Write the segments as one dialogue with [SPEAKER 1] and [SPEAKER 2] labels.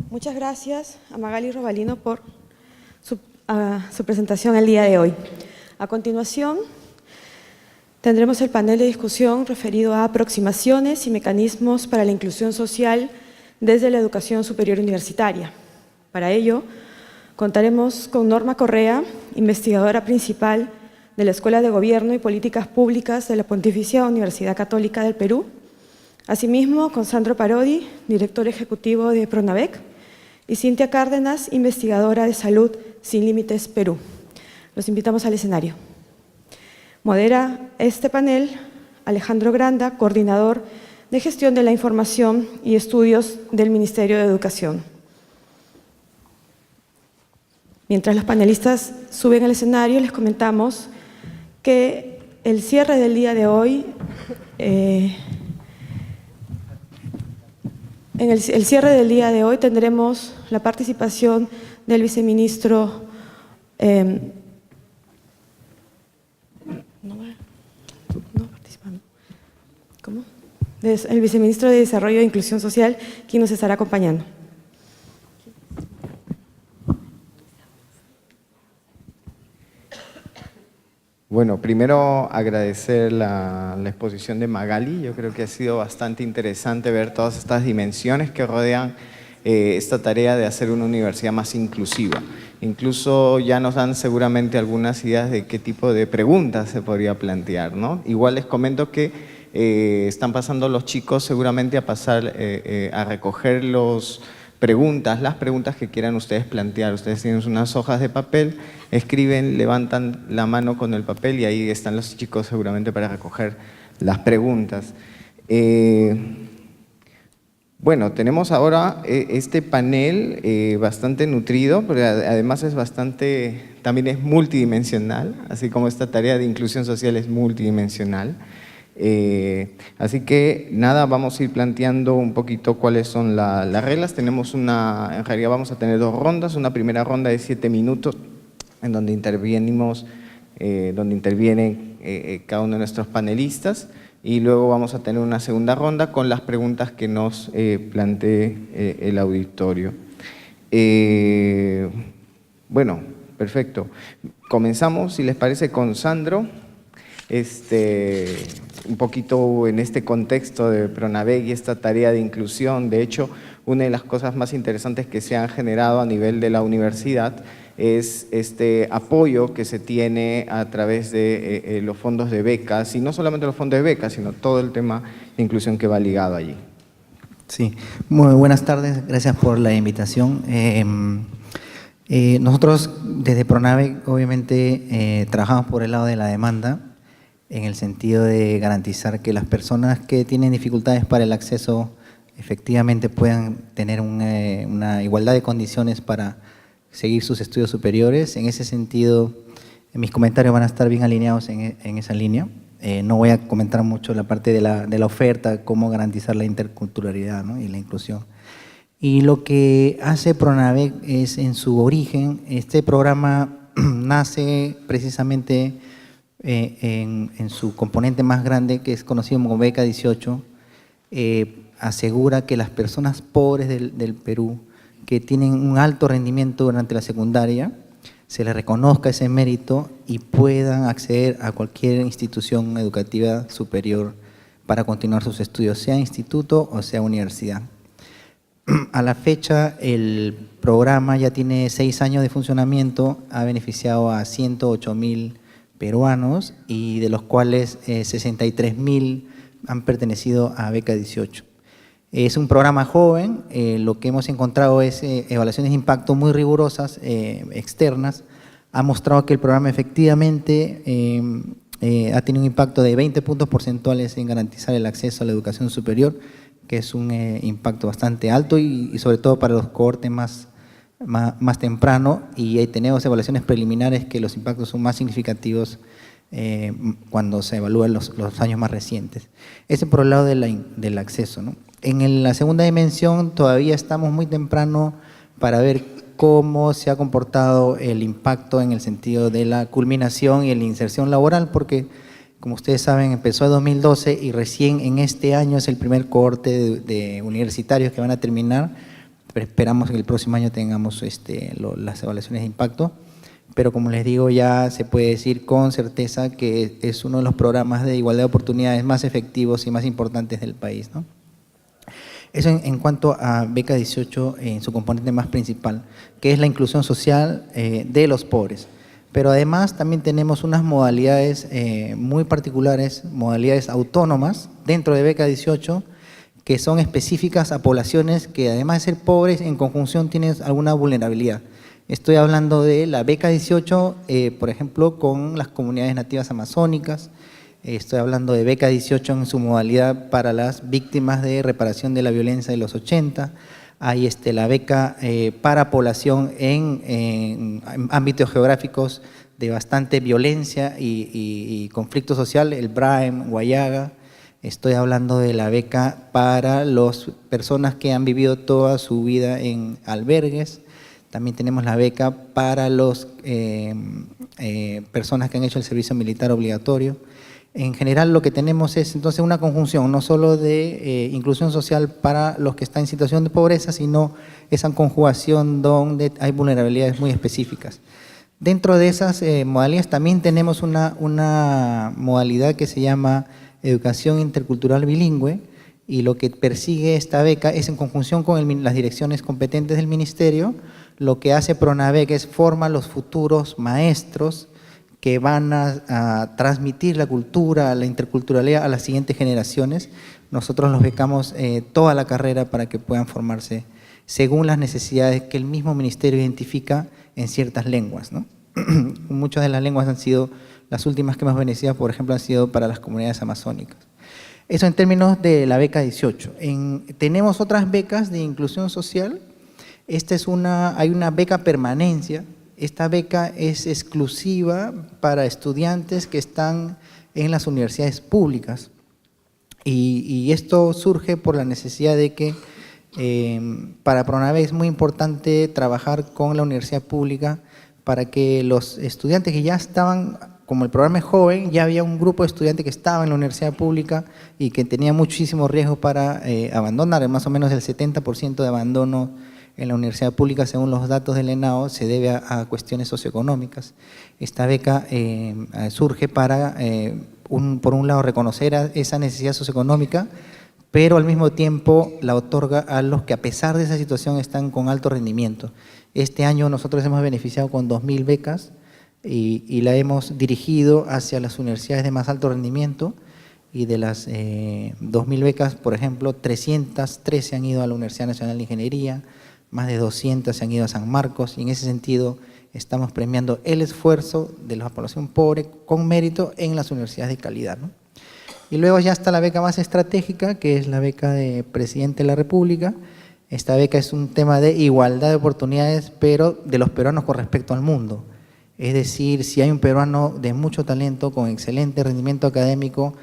[SPEAKER 1] Muchas gracias a Magali Robalino por su presentación el día de hoy. A continuación, tendremos el panel de discusión referido a aproximaciones y mecanismos para la inclusión social desde la educación superior universitaria. Para ello, contaremos con Norma Correa, investigadora principal de la Escuela de Gobierno y Políticas Públicas de la Pontificia Universidad Católica del Perú. Asimismo, con Sandro Parodi, director ejecutivo de Pronavec, y Cintia Cárdenas, investigadora de Salud Sin Límites Perú. Los invitamos al escenario. Modera este panel Alejandro Granda, coordinador de Gestión de la Información y Estudios del Ministerio de Educación. Mientras los panelistas suben al escenario, les comentamos que el cierre del día de hoy, en el cierre del día de hoy tendremos la participación del viceministro el viceministro de Desarrollo e Inclusión Social, quien nos estará acompañando.
[SPEAKER 2] Bueno, primero agradecer la exposición de Magali. Yo creo que ha sido bastante interesante ver todas estas dimensiones que rodean esta tarea de hacer una universidad más inclusiva. Incluso ya nos dan seguramente algunas ideas de qué tipo de preguntas se podría plantear, ¿no? Igual les comento que están pasando los chicos seguramente a recoger las preguntas que quieran ustedes plantear. Ustedes tienen unas hojas de papel, escriben, levantan la mano con el papel y ahí están los chicos seguramente para recoger las preguntas. Bueno, tenemos ahora este panel bastante nutrido, pero además también es multidimensional, así como esta tarea de inclusión social es multidimensional. Así que nada, vamos a ir planteando un poquito cuáles son las reglas. En realidad vamos a tener dos rondas, una primera ronda de 7 minutos en donde intervienen cada uno de nuestros panelistas y luego vamos a tener una segunda ronda con las preguntas que nos plantee el auditorio. Bueno, perfecto. Comenzamos, si les parece, con Sandro. Un poquito en este contexto de Pronavec y esta tarea de inclusión. De hecho, una de las cosas más interesantes que se han generado a nivel de la universidad es este apoyo que se tiene a través de los fondos de becas, y no solamente los fondos de becas, sino todo el tema de inclusión que va ligado allí.
[SPEAKER 3] Sí, muy buenas tardes, gracias por la invitación. Nosotros desde Pronavec obviamente trabajamos por el lado de la demanda, en el sentido de garantizar que las personas que tienen dificultades para el acceso efectivamente puedan tener una igualdad de condiciones para seguir sus estudios superiores. En ese sentido, mis comentarios van a estar bien alineados en esa línea. No voy a comentar mucho la parte de la oferta, cómo garantizar la interculturalidad, ¿no? Y la inclusión. Y lo que hace Pronavec es, en su origen, este programa nace precisamente en su componente más grande, que es conocido como Beca 18, asegura que las personas pobres del Perú, que tienen un alto rendimiento durante la secundaria, se les reconozca ese mérito y puedan acceder a cualquier institución educativa superior para continuar sus estudios, sea instituto o sea universidad. A la fecha, el programa ya tiene 6 años de funcionamiento, ha beneficiado a 108.000 peruanos y de los cuales 63.000 han pertenecido a Beca 18. Es un programa joven, lo que hemos encontrado es evaluaciones de impacto muy rigurosas, externas. Ha mostrado que el programa efectivamente ha tenido un impacto de 20 puntos porcentuales en garantizar el acceso a la educación superior, que es un impacto bastante alto y sobre todo para los cohortes más temprano, y ahí tenemos evaluaciones preliminares que los impactos son más significativos cuando se evalúan los años más recientes. Ese por el lado del acceso, ¿no? En la segunda dimensión todavía estamos muy temprano para ver cómo se ha comportado el impacto en el sentido de la culminación y la inserción laboral, porque como ustedes saben empezó en 2012 y recién en este año es el primer cohorte de universitarios que van a terminar, esperamos que el próximo año tengamos las evaluaciones de impacto, pero como les digo, ya se puede decir con certeza que es uno de los programas de igualdad de oportunidades más efectivos y más importantes del país, ¿no? Eso en cuanto a Beca 18 en su componente más principal, que es la inclusión social de los pobres. Pero además también tenemos unas modalidades muy particulares, modalidades autónomas dentro de Beca 18, que son específicas a poblaciones que además de ser pobres, en conjunción tienen alguna vulnerabilidad. Estoy hablando de la Beca 18, por ejemplo, con las comunidades nativas amazónicas. Estoy hablando de Beca 18 en su modalidad para las víctimas de reparación de la violencia de los 80. Hay la beca para población en ámbitos geográficos de bastante violencia y conflicto social, el BRAEM, Guayaga. Estoy hablando de la beca para las personas que han vivido toda su vida en albergues. También tenemos la beca para las personas que han hecho el servicio militar obligatorio. En general lo que tenemos es entonces una conjunción no solo de inclusión social para los que están en situación de pobreza, sino esa conjugación donde hay vulnerabilidades muy específicas. Dentro de esas modalidades también tenemos una modalidad que se llama educación intercultural bilingüe, y lo que persigue esta beca es en conjunción con las direcciones competentes del ministerio. Lo que hace PRONAVEC es formar los futuros maestros que van a transmitir la cultura, la interculturalidad a las siguientes generaciones. Nosotros los becamos toda la carrera para que puedan formarse según las necesidades que el mismo ministerio identifica en ciertas lenguas, ¿no? Muchas de las lenguas han sido, las últimas que hemos beneficiado, por ejemplo, han sido para las comunidades amazónicas. Eso en términos de la beca 18. Tenemos otras becas de inclusión social. Hay una beca permanencia. Esta beca es exclusiva para estudiantes que están en las universidades públicas. Y esto surge por la necesidad de que para PRONAVEC es muy importante trabajar con la universidad pública para que los estudiantes que ya estaban, como el programa es joven, ya había un grupo de estudiantes que estaba en la universidad pública y que tenía muchísimo riesgo para abandonar. Más o menos el 70% de abandono en la universidad pública, según los datos del ENAO, se debe a cuestiones socioeconómicas. Esta beca surge para, por un lado, reconocer esa necesidad socioeconómica, pero al mismo tiempo la otorga a los que a pesar de esa situación están con alto rendimiento. Este año nosotros hemos beneficiado con 2.000 becas y la hemos dirigido hacia las universidades de más alto rendimiento, y de las 2.000 becas, por ejemplo, 313 han ido a la Universidad Nacional de Ingeniería, más de 200 se han ido a San Marcos, y en ese sentido estamos premiando el esfuerzo de la población pobre con mérito en las universidades de calidad, ¿no? Y luego ya está la beca más estratégica, que es la beca de Presidente de la República. Esta beca es un tema de igualdad de oportunidades, pero de los peruanos con respecto al mundo. Es decir, si hay un peruano de mucho talento, con excelente rendimiento académico,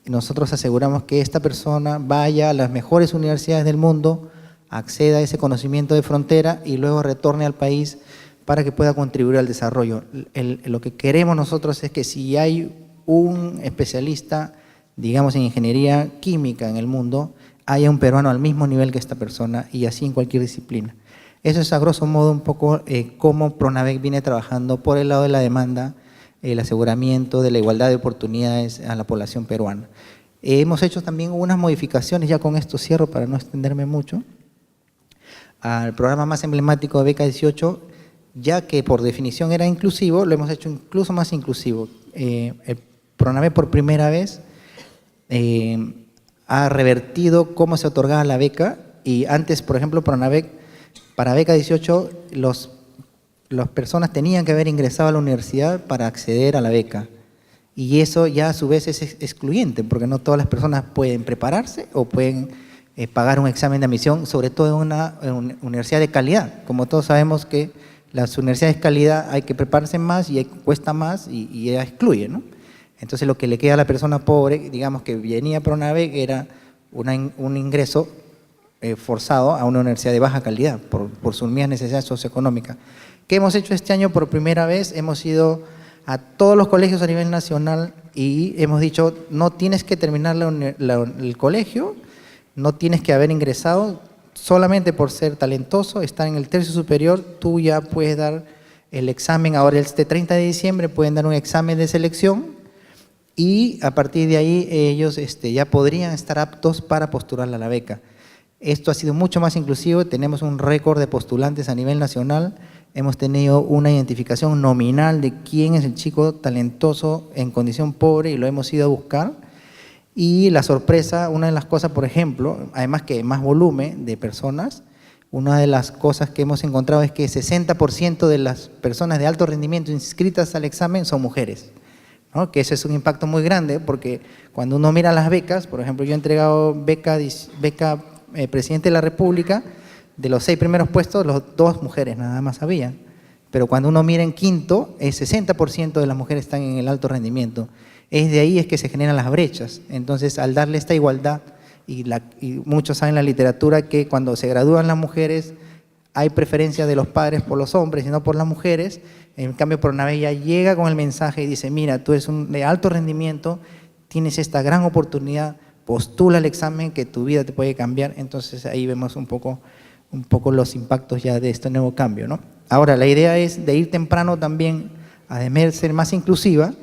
[SPEAKER 3] nosotros aseguramos que esta persona vaya a las mejores universidades del mundo, acceda a ese conocimiento de frontera y luego retorne al país para que pueda contribuir al desarrollo. Lo que queremos nosotros es que si hay un especialista, digamos en ingeniería química en el mundo, haya un peruano al mismo nivel que esta persona, y así en cualquier disciplina. Eso es a grosso modo un poco cómo PRONAVEC viene trabajando por el lado de la demanda, el aseguramiento de la igualdad de oportunidades a la población peruana. Hemos hecho también unas modificaciones, ya con esto cierro para no extenderme mucho, al programa más emblemático de Beca 18, ya que por definición era inclusivo, lo hemos hecho incluso más inclusivo. El PRONAVEC por primera vez ha revertido cómo se otorgaba la beca, y antes, por ejemplo, PRONAVEC, para Beca 18, las personas tenían que haber ingresado a la universidad para acceder a la beca, y eso ya a su vez es excluyente, porque no todas las personas pueden prepararse o pueden pagar un examen de admisión, sobre todo en una universidad de calidad. Como todos sabemos que las universidades de calidad hay que prepararse más y cuesta más, y ella excluye, ¿no? Entonces lo que le queda a la persona pobre, digamos que venía a PRONAVEC, era un ingreso forzado a una universidad de baja calidad por sus mismas necesidades socioeconómicas. ¿Qué hemos hecho este año? Por primera vez hemos ido a todos los colegios a nivel nacional y hemos dicho, no tienes que terminar el colegio, no tienes que haber ingresado, solamente por ser talentoso, estar en el tercio superior, tú ya puedes dar el examen. Ahora, este 30 de diciembre pueden dar un examen de selección y a partir de ahí ellos ya podrían estar aptos para postular a la beca. Esto ha sido mucho más inclusivo, tenemos un récord de postulantes a nivel nacional, hemos tenido una identificación nominal de quién es el chico talentoso en condición pobre y lo hemos ido a buscar. Y la sorpresa, una de las cosas, por ejemplo, además que más volumen de personas, una de las cosas que hemos encontrado es que 60% de las personas de alto rendimiento inscritas al examen son mujeres, ¿no? Que ese es un impacto muy grande porque cuando uno mira las becas, por ejemplo, yo he entregado beca Presidente de la República, de los 6 primeros puestos, 2 mujeres nada más había. Pero cuando uno mira en quinto, el 60% de las mujeres están en el alto rendimiento. Es de ahí es que se generan las brechas. Entonces, al darle esta igualdad, y muchos saben en la literatura que cuando se gradúan las mujeres, hay preferencia de los padres por los hombres y no por las mujeres. En cambio, Pronave ya llega con el mensaje y dice, mira, tú eres de alto rendimiento, tienes esta gran oportunidad, postula el examen que tu vida te puede cambiar. Entonces ahí vemos un poco los impactos ya de este nuevo cambio, ¿no? Ahora, la idea es de ir temprano también, además de ser más inclusiva,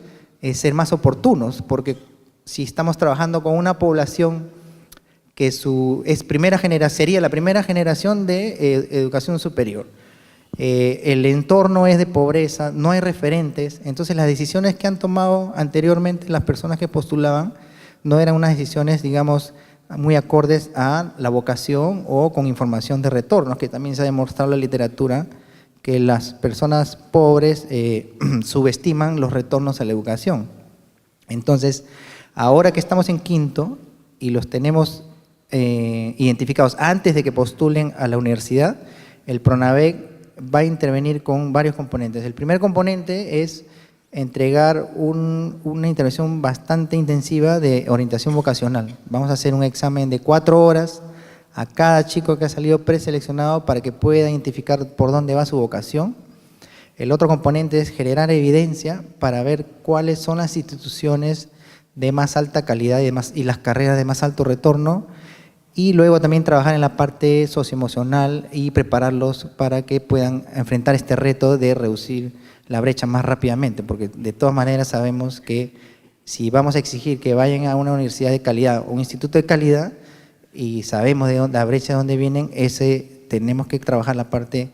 [SPEAKER 3] es ser más oportunos, porque si estamos trabajando con una población que sería la primera generación de educación superior, el entorno es de pobreza, no hay referentes, entonces las decisiones que han tomado anteriormente las personas que postulaban no eran unas decisiones, digamos, muy acordes a la vocación o con información de retornos, que también se ha demostrado en la literatura que las personas pobres subestiman los retornos a la educación. Entonces, ahora que estamos en quinto y los tenemos identificados antes de que postulen a la universidad, el Pronavec va a intervenir con varios componentes. El primer componente es entregar una intervención bastante intensiva de orientación vocacional. Vamos a hacer un examen de 4 horas a cada chico que ha salido preseleccionado para que pueda identificar por dónde va su vocación. El otro componente es generar evidencia para ver cuáles son las instituciones de más alta calidad y las carreras de más alto retorno, y luego también trabajar en la parte socioemocional y prepararlos para que puedan enfrentar este reto de reducir la brecha más rápidamente, porque de todas maneras sabemos que si vamos a exigir que vayan a una universidad de calidad o un instituto de calidad y sabemos de dónde, la brecha de dónde vienen, tenemos que trabajar la parte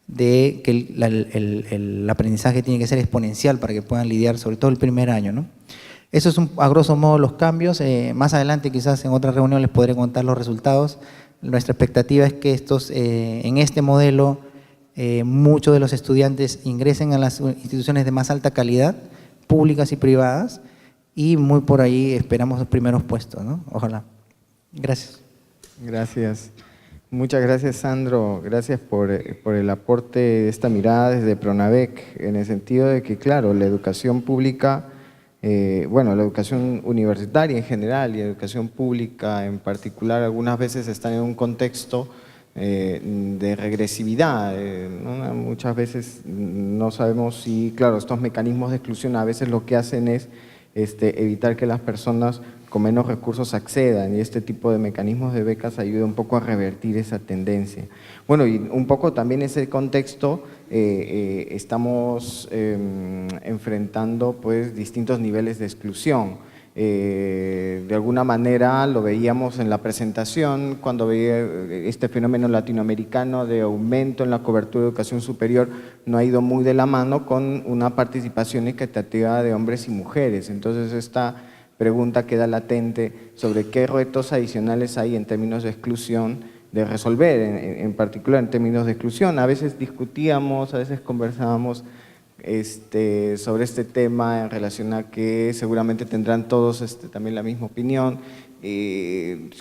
[SPEAKER 3] de que el aprendizaje tiene que ser exponencial para que puedan lidiar, sobre todo el primer año, ¿no? Eso es a grosso modo los cambios. Más adelante quizás en otra reunión les podré contar los resultados. Nuestra expectativa es que en este modelo muchos de los estudiantes ingresen a las instituciones de más alta calidad, públicas y privadas, y muy por ahí esperamos los primeros puestos, ¿no? Ojalá. Gracias.
[SPEAKER 2] Gracias. Muchas gracias, Sandro. Gracias por el aporte de esta mirada desde Pronavec, en el sentido de que, claro, la educación pública, la educación universitaria en general y la educación pública en particular, algunas veces están en un contexto de regresividad, ¿no? Muchas veces no sabemos si, claro, estos mecanismos de exclusión a veces lo que hacen es evitar que las personas con menos recursos accedan, y este tipo de mecanismos de becas ayuda un poco a revertir esa tendencia. Bueno, y un poco también en ese contexto estamos enfrentando pues distintos niveles de exclusión. De alguna manera lo veíamos en la presentación cuando veía este fenómeno latinoamericano de aumento en la cobertura de educación superior, no ha ido muy de la mano con una participación equitativa de hombres y mujeres. Entonces esta pregunta queda latente sobre qué retos adicionales hay en términos de exclusión de resolver, en particular en términos de exclusión. A veces discutíamos, a veces conversábamos sobre este tema en relación a que seguramente tendrán todos también la misma opinión.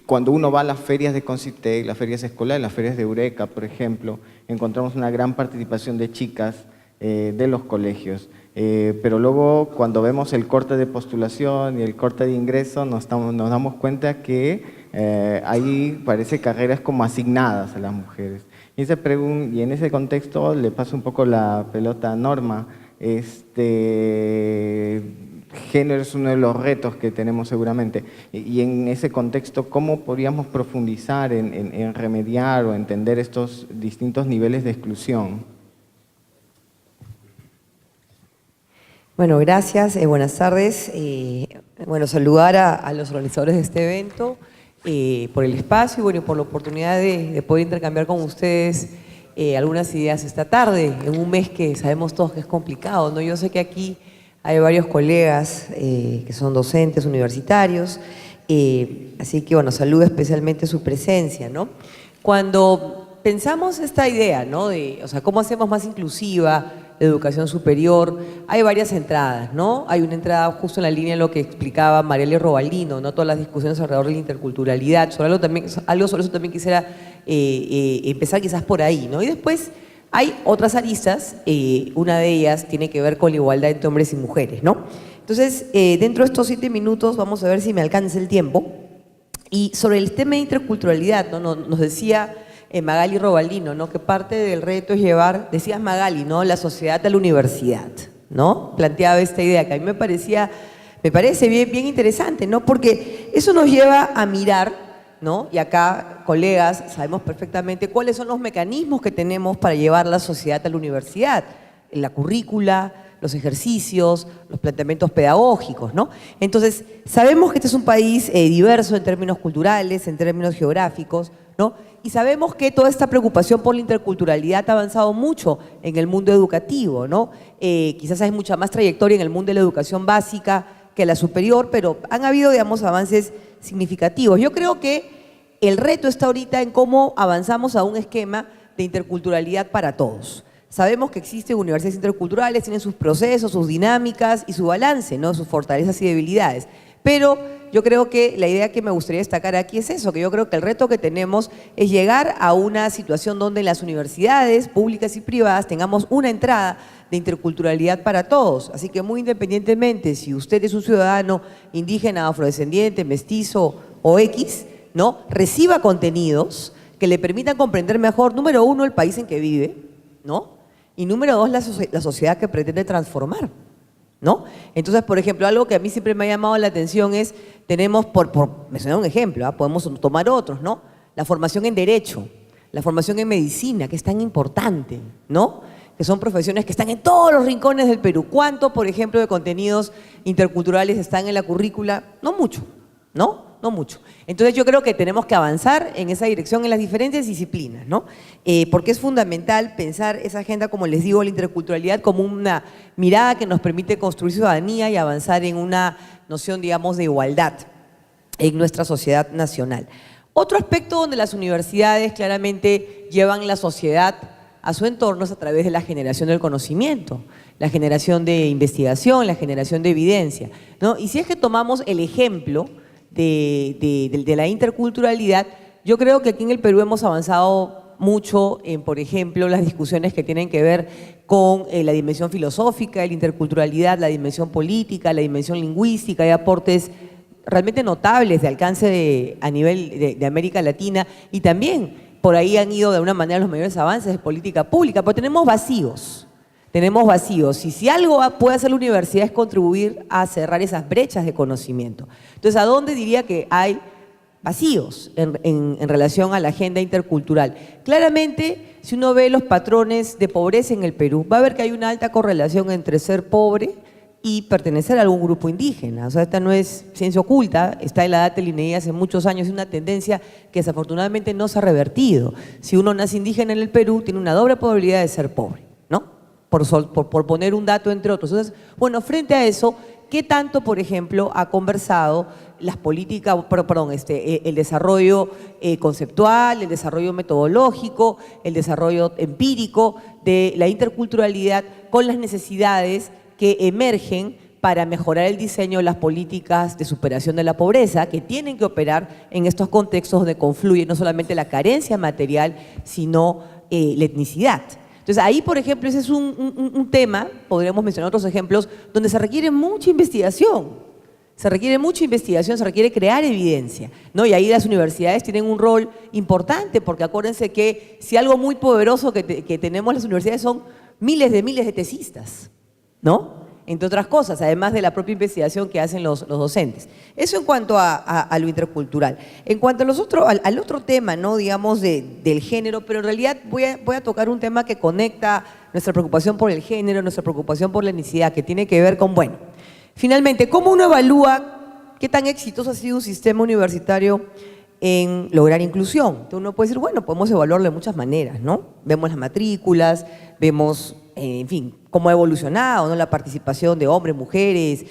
[SPEAKER 2] Cuando uno va a las ferias de Concitec, las ferias escolares, las ferias de Eureka, por ejemplo, encontramos una gran participación de chicas de los colegios. Pero luego cuando vemos el corte de postulación y el corte de ingreso nos damos cuenta que ahí parece carreras como asignadas a las mujeres. Y en ese contexto le paso un poco la pelota a Norma. género es uno de los retos que tenemos seguramente. Y en ese contexto, ¿cómo podríamos profundizar en remediar o entender estos distintos niveles de exclusión?
[SPEAKER 4] Bueno, gracias, buenas tardes. Bueno, saludar a los organizadores de este evento por el espacio y bueno, por la oportunidad de poder intercambiar con ustedes algunas ideas esta tarde, en un mes que sabemos todos que es complicado, ¿no? Yo sé que aquí hay varios colegas que son docentes universitarios, así que bueno, saludo especialmente su presencia, ¿no? Cuando pensamos esta idea, ¿no? O sea, cómo hacemos más inclusiva la educación superior, hay varias entradas, ¿no? Hay una entrada justo en la línea de lo que explicaba Mariale Robalino, ¿no? Todas las discusiones alrededor de la interculturalidad, sobre algo sobre eso también quisiera empezar quizás por ahí, ¿no? Y después hay otras aristas, una de ellas tiene que ver con la igualdad entre hombres y mujeres, ¿no? Entonces, dentro de estos 7 minutos vamos a ver si me alcanza el tiempo. Y sobre el tema de interculturalidad, ¿no? Nos decía Magali Robalino, ¿no? Que parte del reto es llevar, decías Magali, ¿no? La sociedad a la universidad, ¿no? Planteaba esta idea que a mí me parece bien interesante, ¿no? Porque eso nos lleva a mirar, ¿no? Y acá, colegas, sabemos perfectamente cuáles son los mecanismos que tenemos para llevar la sociedad a la universidad, la currícula, los ejercicios, los planteamientos pedagógicos, ¿no? Entonces, sabemos que este es un país diverso en términos culturales, en términos geográficos, ¿no? Y sabemos que toda esta preocupación por la interculturalidad ha avanzado mucho en el mundo educativo, ¿no? Quizás hay mucha más trayectoria en el mundo de la educación básica que la superior, pero han habido, digamos, avances significativos. Yo creo que el reto está ahorita en cómo avanzamos a un esquema de interculturalidad para todos. Sabemos que existen universidades interculturales, tienen sus procesos, sus dinámicas y su balance, ¿no? Sus fortalezas y debilidades. Pero yo creo que la idea que me gustaría destacar aquí es eso, que yo creo que el reto que tenemos es llegar a una situación donde en las universidades públicas y privadas tengamos una entrada de interculturalidad para todos. Así que muy independientemente si usted es un ciudadano indígena, afrodescendiente, mestizo o X, ¿no? Reciba contenidos que le permitan comprender mejor, número uno, el país en que vive, ¿no? Y número dos, la sociedad que pretende transformar, ¿no? Entonces, por ejemplo, algo que a mí siempre me ha llamado la atención es, tenemos, por mencionar un ejemplo, podemos tomar otros, ¿no? La formación en Derecho, la formación en Medicina, que es tan importante, ¿no? Que son profesiones que están en todos los rincones del Perú. ¿Cuánto, por ejemplo, de contenidos interculturales están en la currícula? No mucho, ¿no? No mucho. Entonces yo creo que tenemos que avanzar en esa dirección en las diferentes disciplinas, ¿no? Porque es fundamental pensar esa agenda, como les digo, la interculturalidad como una mirada que nos permite construir ciudadanía y avanzar en una noción, digamos, de igualdad en nuestra sociedad nacional. Otro aspecto donde las universidades claramente llevan la sociedad a su entorno es a través de la generación del conocimiento, la generación de investigación, la generación de evidencia, ¿no? Y si es que tomamos el ejemplo de la interculturalidad, yo creo que aquí en el Perú hemos avanzado mucho en, por ejemplo, las discusiones que tienen que ver con la dimensión filosófica de la interculturalidad, la dimensión política, la dimensión lingüística. Hay aportes realmente notables de alcance a nivel de América Latina y también por ahí han ido de alguna manera los mayores avances de política pública, pero tenemos vacíos. Tenemos vacíos y si algo puede hacer la universidad es contribuir a cerrar esas brechas de conocimiento. Entonces, ¿a dónde diría que hay vacíos en relación a la agenda intercultural? Claramente, si uno ve los patrones de pobreza en el Perú, va a ver que hay una alta correlación entre ser pobre y pertenecer a algún grupo indígena. O sea, esta no es ciencia oculta, está en la data del INEGI hace muchos años, es una tendencia que desafortunadamente no se ha revertido. Si uno nace indígena en el Perú, tiene una doble probabilidad de ser pobre, ¿no? Por poner un dato entre otros. Entonces, bueno, frente a eso, ¿qué tanto, por ejemplo, ha conversado las políticas, el desarrollo conceptual, el desarrollo metodológico, el desarrollo empírico de la interculturalidad con las necesidades que emergen para mejorar el diseño de las políticas de superación de la pobreza, que tienen que operar en estos contextos donde confluye no solamente la carencia material, sino la etnicidad? Entonces, ahí, por ejemplo, ese es un tema, podríamos mencionar otros ejemplos, donde se requiere mucha investigación. Se requiere crear evidencia, ¿no? Y ahí las universidades tienen un rol importante, porque acuérdense que si algo muy poderoso que tenemos las universidades son miles de tesistas, ¿no? entre otras cosas, además de la propia investigación que hacen los docentes. Eso en cuanto a lo intercultural. En cuanto a al otro tema, ¿no? Digamos, del género, pero en realidad voy a tocar un tema que conecta nuestra preocupación por el género, nuestra preocupación por la etnicidad, que tiene que ver con, bueno, finalmente, ¿cómo uno evalúa qué tan exitoso ha sido un sistema universitario en lograr inclusión? Entonces uno puede decir, bueno, podemos evaluarlo de muchas maneras, ¿no? Vemos las matrículas, vemos, en fin, cómo ha evolucionado, ¿no? La participación de hombres, mujeres,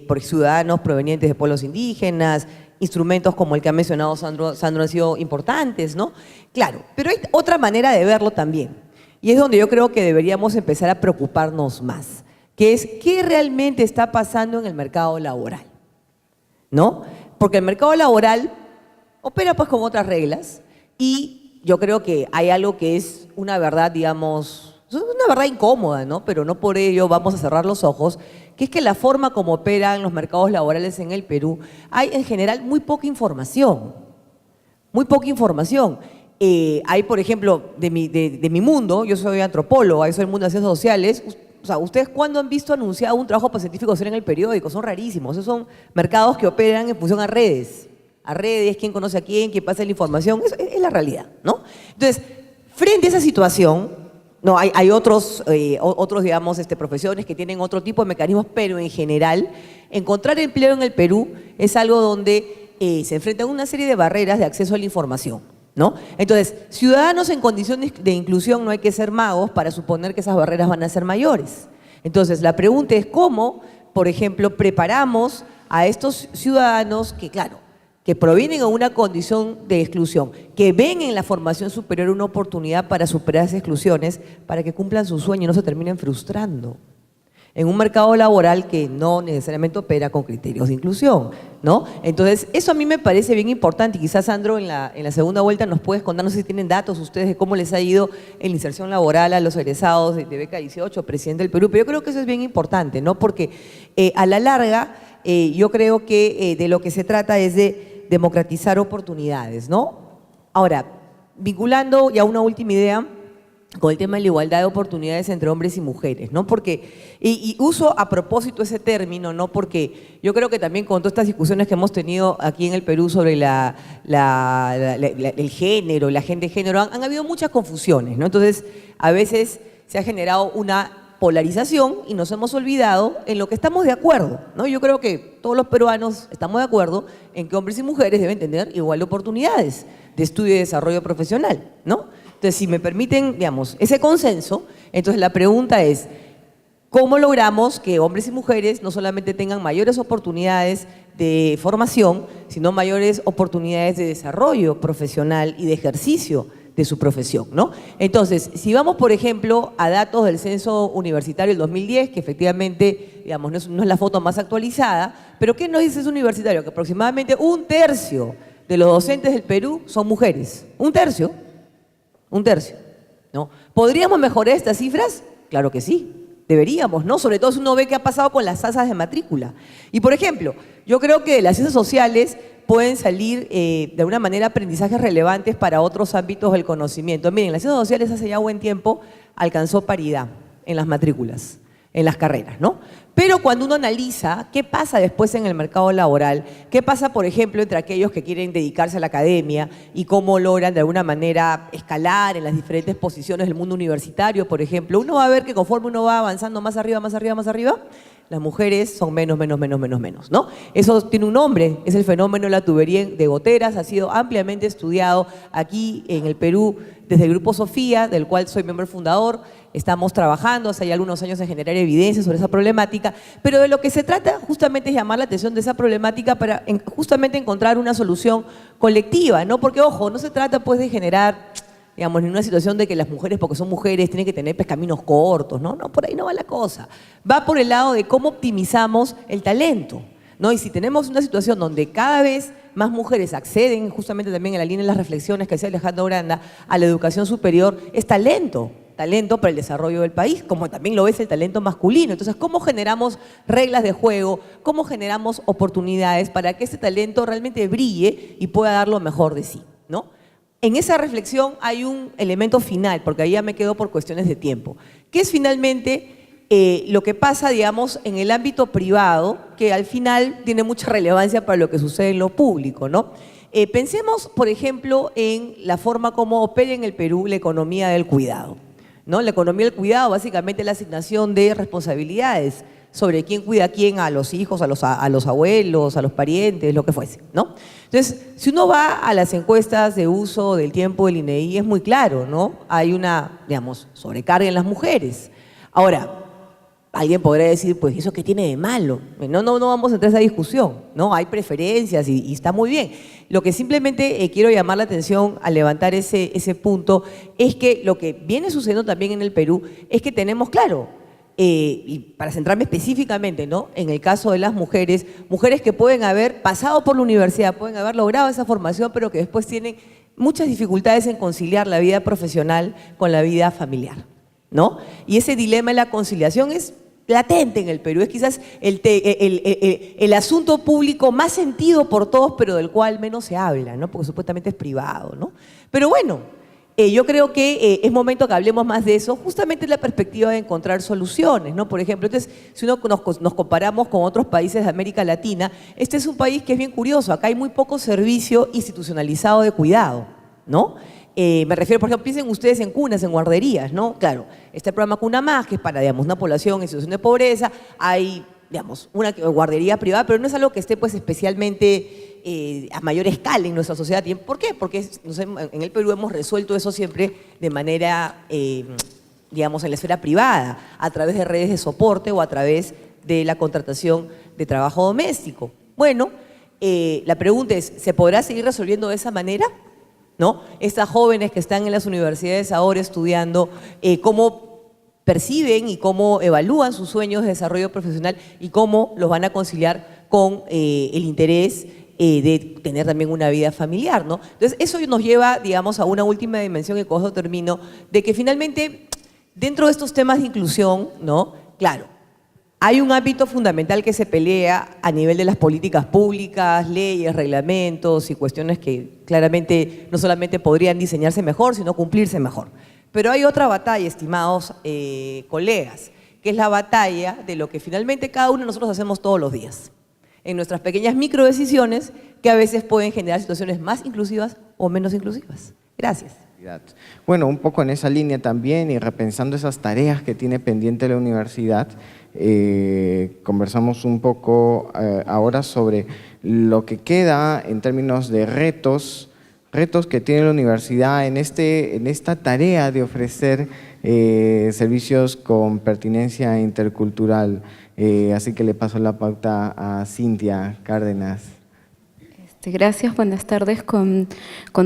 [SPEAKER 4] por ciudadanos provenientes de pueblos indígenas, instrumentos como el que ha mencionado Sandro han sido importantes, ¿no? Claro, pero hay otra manera de verlo también, y es donde yo creo que deberíamos empezar a preocuparnos más, que es qué realmente está pasando en el mercado laboral, ¿no? Porque el mercado laboral opera pues con otras reglas y yo creo que hay algo que es una verdad, digamos, una verdad incómoda, ¿no? Pero no por ello vamos a cerrar los ojos, que es que la forma como operan los mercados laborales en el Perú, hay en general muy poca información, muy poca información. Hay, por ejemplo, de mi mundo, yo soy antropóloga, yo soy del mundo de ciencias sociales. O sea, ¿ustedes cuándo han visto anunciado un trabajo científico social en el periódico? Son rarísimos. Esos son mercados que operan en función a redes, quién conoce a quién pasa la información. Eso es la realidad, ¿no? Entonces, frente a esa situación, no, hay otros, digamos, profesiones que tienen otro tipo de mecanismos, pero en general, encontrar empleo en el Perú es algo donde se enfrentan una serie de barreras de acceso a la información, ¿no? Entonces, ciudadanos en condiciones de inclusión no hay que ser magos para suponer que esas barreras van a ser mayores. Entonces, la pregunta es cómo, por ejemplo, preparamos a estos ciudadanos que, claro, que provienen de una condición de exclusión, que ven en la formación superior una oportunidad para superar esas exclusiones, para que cumplan su sueño y no se terminen frustrando en un mercado laboral que no necesariamente opera con criterios de inclusión, ¿no? Entonces, eso a mí me parece bien importante y quizás, Sandro, en la segunda vuelta nos puedes contar, no sé si tienen datos ustedes de cómo les ha ido en la inserción laboral a los egresados de Beca 18, presidente del Perú, pero yo creo que eso es bien importante, ¿no? Porque a la larga yo creo que de lo que se trata es de democratizar oportunidades, ¿no? Ahora, vinculando ya una última idea con el tema de la igualdad de oportunidades entre hombres y mujeres, ¿no? Porque, y uso a propósito ese término, ¿no? Porque yo creo que también con todas estas discusiones que hemos tenido aquí en el Perú sobre el género, la agenda de género, han habido muchas confusiones, ¿no? Entonces, a veces se ha generado una polarización y nos hemos olvidado en lo que estamos de acuerdo, ¿no? Yo creo que todos los peruanos estamos de acuerdo en que hombres y mujeres deben tener igual de oportunidades de estudio y desarrollo profesional, ¿no? Entonces, si me permiten, digamos, ese consenso, entonces la pregunta es, ¿cómo logramos que hombres y mujeres no solamente tengan mayores oportunidades de formación, sino mayores oportunidades de desarrollo profesional y de ejercicio de su profesión, ¿no? Entonces, si vamos, por ejemplo, a datos del censo universitario del 2010, que efectivamente, digamos, no es la foto más actualizada, pero ¿qué nos dice ese universitario? Que aproximadamente 1/3 de los docentes del Perú son mujeres. 1/3, ¿no? ¿Podríamos mejorar estas cifras? Claro que sí, deberíamos, ¿no? Sobre todo si uno ve qué ha pasado con las tasas de matrícula. Y, por ejemplo, yo creo que de las ciencias sociales pueden salir de alguna manera aprendizajes relevantes para otros ámbitos del conocimiento. Miren, las ciencias sociales hace ya buen tiempo alcanzó paridad en las matrículas, en las carreras, ¿no? Pero cuando uno analiza qué pasa después en el mercado laboral, qué pasa, por ejemplo, entre aquellos que quieren dedicarse a la academia y cómo logran de alguna manera escalar en las diferentes posiciones del mundo universitario, por ejemplo, uno va a ver que conforme uno va avanzando más arriba, las mujeres son menos, ¿no? Eso tiene un nombre, es el fenómeno de la tubería de goteras, ha sido ampliamente estudiado aquí en el Perú desde el Grupo Sofía, del cual soy miembro fundador. Estamos trabajando hace ya algunos años en generar evidencia sobre esa problemática, pero de lo que se trata justamente es llamar la atención de esa problemática para justamente encontrar una solución colectiva, ¿no? Porque, ojo, no se trata pues de generar, digamos, en una situación de que las mujeres, porque son mujeres, tienen que tener pues, caminos cortos, ¿no? No, por ahí no va la cosa. Va por el lado de cómo optimizamos el talento, ¿no? Y si tenemos una situación donde cada vez más mujeres acceden, justamente también en la línea de las reflexiones que hacía Alejandro Granda, a la educación superior, es talento para el desarrollo del país, como también lo es el talento masculino. Entonces, ¿cómo generamos reglas de juego? ¿Cómo generamos oportunidades para que ese talento realmente brille y pueda dar lo mejor de sí, ¿no? En esa reflexión hay un elemento final, porque ahí ya me quedo por cuestiones de tiempo, que es finalmente lo que pasa, digamos, en el ámbito privado, que al final tiene mucha relevancia para lo que sucede en lo público, ¿no? Pensemos, por ejemplo, en la forma como opera en el Perú la economía del cuidado, ¿no? La economía del cuidado básicamente es la asignación de responsabilidades sobre quién cuida a quién, a los hijos, a los abuelos, a los parientes, lo que fuese, ¿no? Entonces, si uno va a las encuestas de uso del tiempo del INEGI, es muy claro, ¿no? Hay una, digamos, sobrecarga en las mujeres. Ahora, alguien podría decir, pues, ¿eso qué tiene de malo? No vamos a entrar a esa discusión, ¿no? Hay preferencias y está muy bien. Lo que simplemente quiero llamar la atención al levantar ese punto es que lo que viene sucediendo también en el Perú es que tenemos, claro, y para centrarme específicamente, ¿no?, en el caso de las mujeres que pueden haber pasado por la universidad, pueden haber logrado esa formación, pero que después tienen muchas dificultades en conciliar la vida profesional con la vida familiar, ¿no? Y ese dilema de la conciliación es latente en el Perú, es quizás el asunto público más sentido por todos, pero del cual menos se habla, ¿no?, porque supuestamente es privado, ¿no? Pero bueno, yo creo que es momento que hablemos más de eso, justamente en la perspectiva de encontrar soluciones, ¿no? Por ejemplo, entonces, si nos comparamos con otros países de América Latina, este es un país que es bien curioso, acá hay muy poco servicio institucionalizado de cuidado, ¿no? Me refiero, por ejemplo, piensen ustedes en cunas, en guarderías, ¿no? Claro, está el programa Cuna Más, que es para, digamos, una población en situación de pobreza, hay, digamos, una guardería privada, pero no es algo que esté, pues, especialmente a mayor escala en nuestra sociedad. ¿Por qué? Porque no sé, en el Perú hemos resuelto eso siempre de manera, digamos, en la esfera privada, a través de redes de soporte o a través de la contratación de trabajo doméstico. Bueno, la pregunta es, ¿se podrá seguir resolviendo de esa manera? ¿No? Estas jóvenes que están en las universidades ahora estudiando, cómo perciben y cómo evalúan sus sueños de desarrollo profesional y cómo los van a conciliar con el interés de tener también una vida familiar, ¿no? Entonces, eso nos lleva, digamos, a una última dimensión, y con eso termino, de que finalmente, dentro de estos temas de inclusión, ¿no?, claro, hay un ámbito fundamental que se pelea a nivel de las políticas públicas, leyes, reglamentos y cuestiones que claramente no solamente podrían diseñarse mejor, sino cumplirse mejor. Pero hay otra batalla, estimados colegas, que es la batalla de lo que finalmente cada uno de nosotros hacemos todos los días, en nuestras pequeñas microdecisiones que a veces pueden generar situaciones más inclusivas o menos inclusivas. Gracias.
[SPEAKER 2] Bueno, un poco en esa línea también y repensando esas tareas que tiene pendiente la universidad, conversamos un poco ahora sobre lo que queda en términos de retos que tiene la universidad en esta tarea de ofrecer servicios con pertinencia intercultural. Así que le paso la pauta a Cintia Cárdenas.
[SPEAKER 5] Gracias, buenas tardes con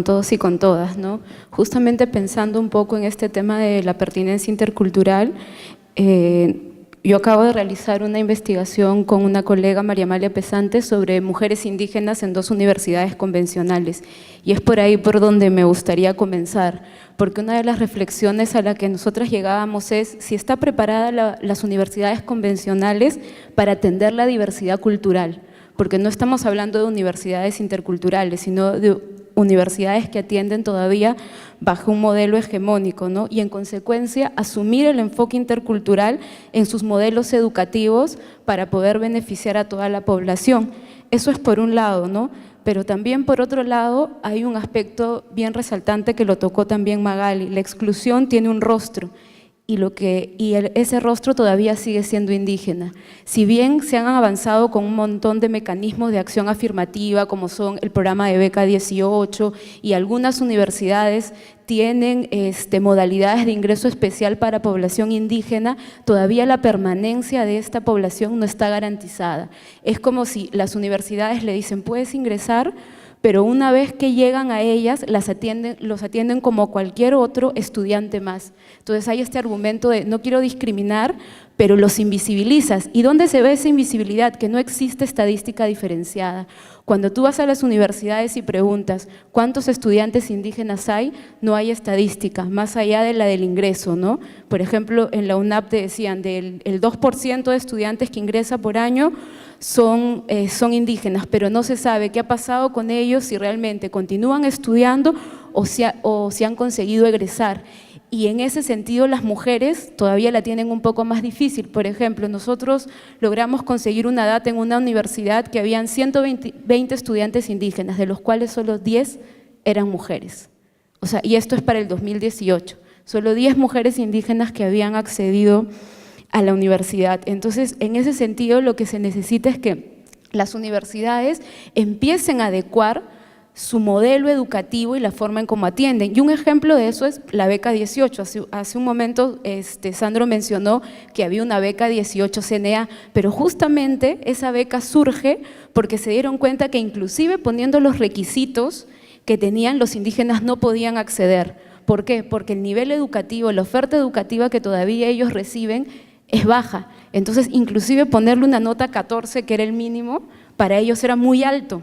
[SPEAKER 5] todos y con todas, ¿no? Justamente pensando un poco en este tema de la pertinencia intercultural, yo acabo de realizar una investigación con una colega, María Amalia Pesante, sobre mujeres indígenas en 2 universidades convencionales, y es por ahí por donde me gustaría comenzar, porque una de las reflexiones a la que nosotras llegábamos es si está preparada las universidades convencionales para atender la diversidad cultural, porque no estamos hablando de universidades interculturales, sino de universidades que atienden todavía bajo un modelo hegemónico, ¿no? Y en consecuencia asumir el enfoque intercultural en sus modelos educativos para poder beneficiar a toda la población. Eso es por un lado, ¿no? Pero también por otro lado hay un aspecto bien resaltante que lo tocó también Magali. La exclusión tiene un rostro y ese rostro todavía sigue siendo indígena. Si bien se han avanzado con un montón de mecanismos de acción afirmativa, como son el programa de Beca 18, y algunas universidades tienen modalidades de ingreso especial para población indígena, todavía la permanencia de esta población no está garantizada. Es como si las universidades le dicen, puedes ingresar, pero una vez que llegan a ellas, los atienden como cualquier otro estudiante más. Entonces hay este argumento de no quiero discriminar, pero los invisibilizas. ¿Y dónde se ve esa invisibilidad? Que no existe estadística diferenciada. Cuando tú vas a las universidades y preguntas ¿cuántos estudiantes indígenas hay? No hay estadística, más allá de la del ingreso, ¿no? Por ejemplo, en la UNAP te decían del 2% de estudiantes que ingresa por año son indígenas, pero no se sabe qué ha pasado con ellos, si realmente continúan estudiando o si han conseguido egresar. y en ese sentido las mujeres todavía la tienen un poco más difícil. Por ejemplo, nosotros logramos conseguir una data en una universidad que habían 120 estudiantes indígenas, de los cuales solo 10 eran mujeres. O sea, y esto es para el 2018. Solo 10 mujeres indígenas que habían accedido a la universidad. Entonces, en ese sentido, lo que se necesita es que las universidades empiecen a adecuar su modelo educativo y la forma en cómo atienden. Y un ejemplo de eso es la beca 18. Hace un momento Sandro mencionó que había una beca 18 CNA, pero justamente esa beca surge porque se dieron cuenta que inclusive poniendo los requisitos que tenían, los indígenas no podían acceder. ¿Por qué? Porque el nivel educativo, la oferta educativa que todavía ellos reciben es baja. Entonces, inclusive ponerle una nota 14, que era el mínimo, para ellos era muy alto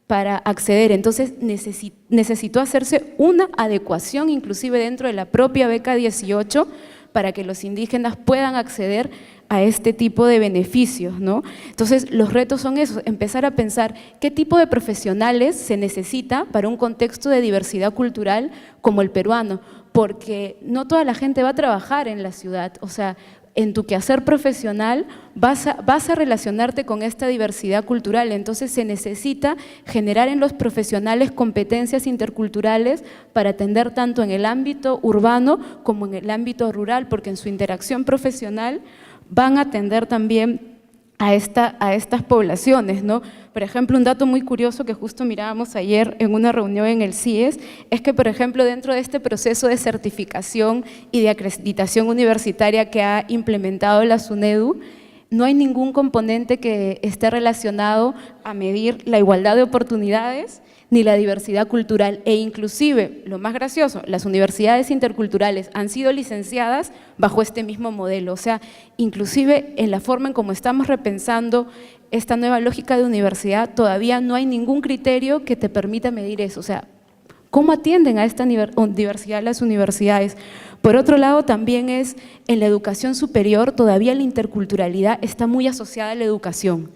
[SPEAKER 5] para acceder. Entonces necesitó hacerse una adecuación inclusive dentro de la propia beca 18 para que los indígenas puedan acceder a este tipo de beneficios, ¿no? Entonces los retos son esos, empezar a pensar qué tipo de profesionales se necesita para un contexto de diversidad cultural como el peruano, porque no toda la gente va a trabajar en la ciudad, o sea, en tu quehacer profesional vas a relacionarte con esta diversidad cultural, entonces se necesita generar en los profesionales competencias interculturales para atender tanto en el ámbito urbano como en el ámbito rural, porque en su interacción profesional van a atender también a estas poblaciones, ¿no? Por ejemplo, un dato muy curioso que justo mirábamos ayer en una reunión en el CIES es que, por ejemplo, dentro de este proceso de certificación y de acreditación universitaria que ha implementado la SUNEDU, no hay ningún componente que esté relacionado a medir la igualdad de oportunidades ni la diversidad cultural, e inclusive, lo más gracioso, las universidades interculturales han sido licenciadas bajo este mismo modelo, o sea, inclusive en la forma en cómo estamos repensando esta nueva lógica de universidad, todavía no hay ningún criterio que te permita medir eso, o sea, ¿cómo atienden a esta diversidad las universidades? Por otro lado, también es en la educación superior, todavía la interculturalidad está muy asociada a la educación.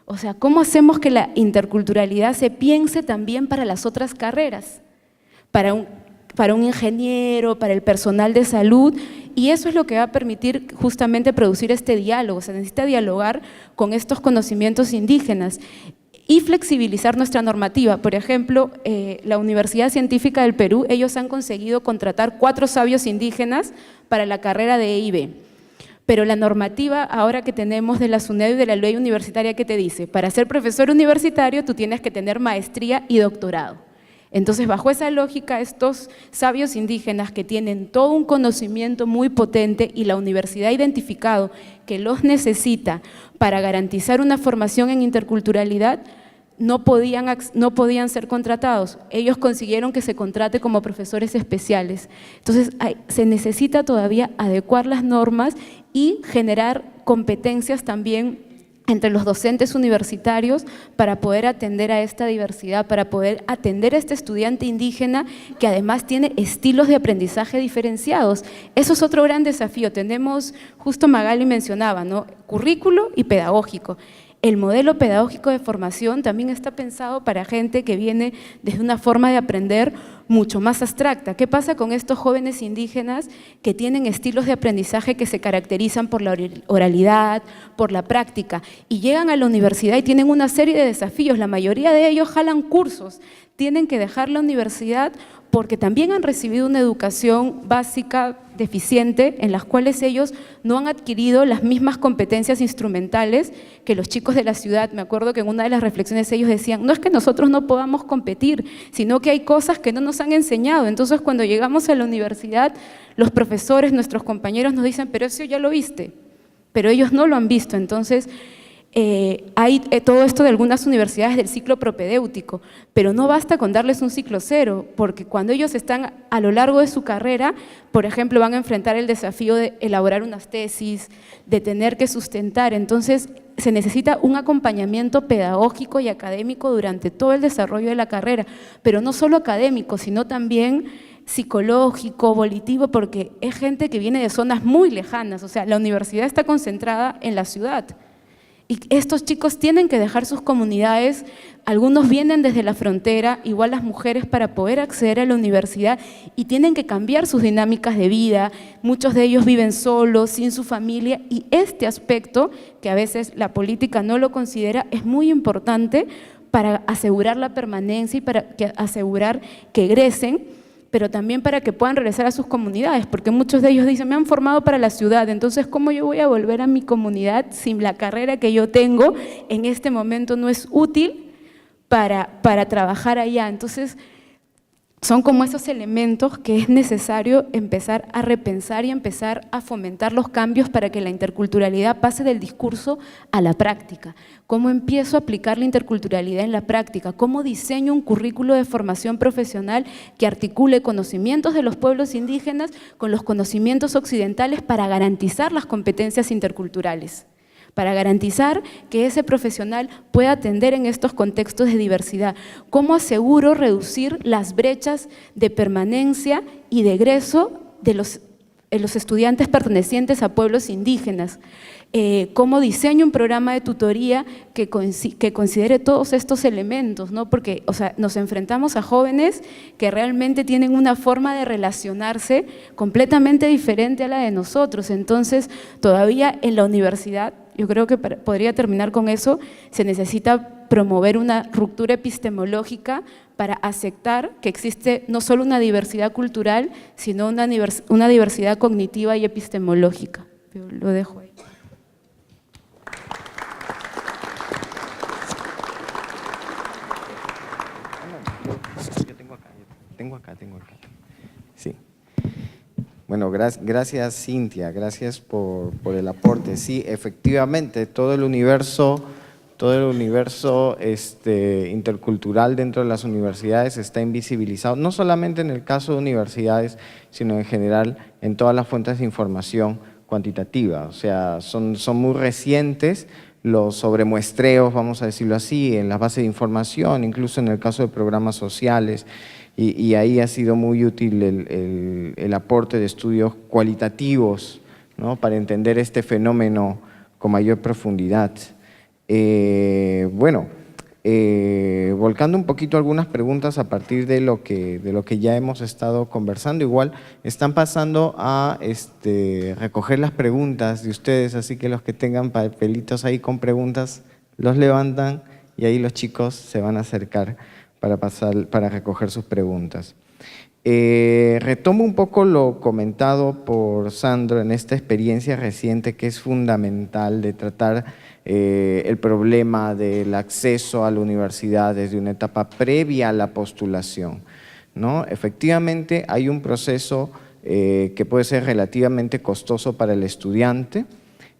[SPEAKER 5] O sea, ¿cómo hacemos que la interculturalidad se piense también para las otras carreras? Para un ingeniero, para el personal de salud, y eso es lo que va a permitir justamente producir este diálogo. Se necesita dialogar con estos conocimientos indígenas y flexibilizar nuestra normativa. Por ejemplo, la Universidad Científica del Perú, ellos han conseguido contratar 4 sabios indígenas para la carrera de EIB. Pero la normativa ahora que tenemos de la SUNEDU y de la ley universitaria, ¿qué te dice? Para ser profesor universitario tú tienes que tener maestría y doctorado. Entonces, bajo esa lógica, estos sabios indígenas que tienen todo un conocimiento muy potente y la universidad ha identificado que los necesita para garantizar una formación en interculturalidad, no podían ser contratados. Ellos consiguieron que se contrate como profesores especiales. Entonces, se necesita todavía adecuar las normas y generar competencias también entre los docentes universitarios para poder atender a esta diversidad, para poder atender a este estudiante indígena que además tiene estilos de aprendizaje diferenciados. Eso es otro gran desafío. Tenemos, justo Magali mencionaba, ¿no? Currículo y pedagógico. El modelo pedagógico de formación también está pensado para gente que viene desde una forma de aprender mucho más abstracta. ¿Qué pasa con estos jóvenes indígenas que tienen estilos de aprendizaje que se caracterizan por la oralidad, por la práctica, y llegan a la universidad y tienen una serie de desafíos? La mayoría de ellos jalan cursos, tienen que dejar la universidad porque también han recibido una educación básica deficiente en las cuales ellos no han adquirido las mismas competencias instrumentales que los chicos de la ciudad. Me acuerdo que en una de las reflexiones ellos decían, no es que nosotros no podamos competir, sino que hay cosas que no nos han enseñado. Entonces, cuando llegamos a la universidad, los profesores, nuestros compañeros nos dicen, pero eso ya lo viste, pero ellos no lo han visto. Entonces, hay todo esto de algunas universidades del ciclo propedéutico, pero no basta con darles un ciclo cero, porque cuando ellos están a lo largo de su carrera, por ejemplo, van a enfrentar el desafío de elaborar unas tesis, de tener que sustentar. Entonces, se necesita un acompañamiento pedagógico y académico durante todo el desarrollo de la carrera, pero no solo académico, sino también psicológico, volitivo, porque es gente que viene de zonas muy lejanas. O sea, la universidad está concentrada en la ciudad, Y estos chicos tienen que dejar sus comunidades, algunos vienen desde la frontera, igual las mujeres, para poder acceder a la universidad, y tienen que cambiar sus dinámicas de vida. Muchos de ellos viven solos, sin su familia, y este aspecto, que a veces la política no lo considera, es muy importante para asegurar la permanencia y para asegurar que egresen, pero también para que puedan regresar a sus comunidades, porque muchos de ellos dicen, me han formado para la ciudad, entonces ¿cómo yo voy a volver a mi comunidad si la carrera que yo tengo en este momento no es útil para trabajar allá? Entonces, son como esos elementos que es necesario empezar a repensar y empezar a fomentar los cambios para que la interculturalidad pase del discurso a la práctica. ¿Cómo empiezo a aplicar la interculturalidad en la práctica? ¿Cómo diseño un currículo de formación profesional que articule conocimientos de los pueblos indígenas con los conocimientos occidentales para garantizar las competencias interculturales? Para garantizar que ese profesional pueda atender en estos contextos de diversidad. ¿Cómo aseguro reducir las brechas de permanencia y de egreso de los estudiantes pertenecientes a pueblos indígenas? ¿Cómo diseño un programa de tutoría que considere todos estos elementos, ¿no? Porque, o sea, nos enfrentamos a jóvenes que realmente tienen una forma de relacionarse completamente diferente a la de nosotros. Entonces, todavía en la universidad, yo creo que podría terminar con eso, se necesita promover una ruptura epistemológica para aceptar que existe no solo una diversidad cultural, sino una diversidad cognitiva y epistemológica. Pero lo dejo ahí.
[SPEAKER 2] Tengo acá. Sí. Bueno, gracias Cintia, gracias por el aporte. Sí, efectivamente, todo el universo intercultural dentro de las universidades está invisibilizado, no solamente en el caso de universidades, sino en general en todas las fuentes de información cuantitativa. O sea, son muy recientes los sobremuestreos, vamos a decirlo así, en las bases de información, incluso en el caso de programas sociales, y ahí ha sido muy útil el aporte de estudios cualitativos, ¿no? Para entender este fenómeno con mayor profundidad. Volcando un poquito algunas preguntas a partir de lo que ya hemos estado conversando, igual están pasando a recoger las preguntas de ustedes, así que los que tengan papelitos ahí con preguntas, los levantan y ahí los chicos se van a acercar para recoger sus preguntas. Retomo un poco lo comentado por Sandro en esta experiencia reciente que es fundamental de tratar el problema del acceso a la universidad desde una etapa previa a la postulación, ¿no? Efectivamente hay un proceso que puede ser relativamente costoso para el estudiante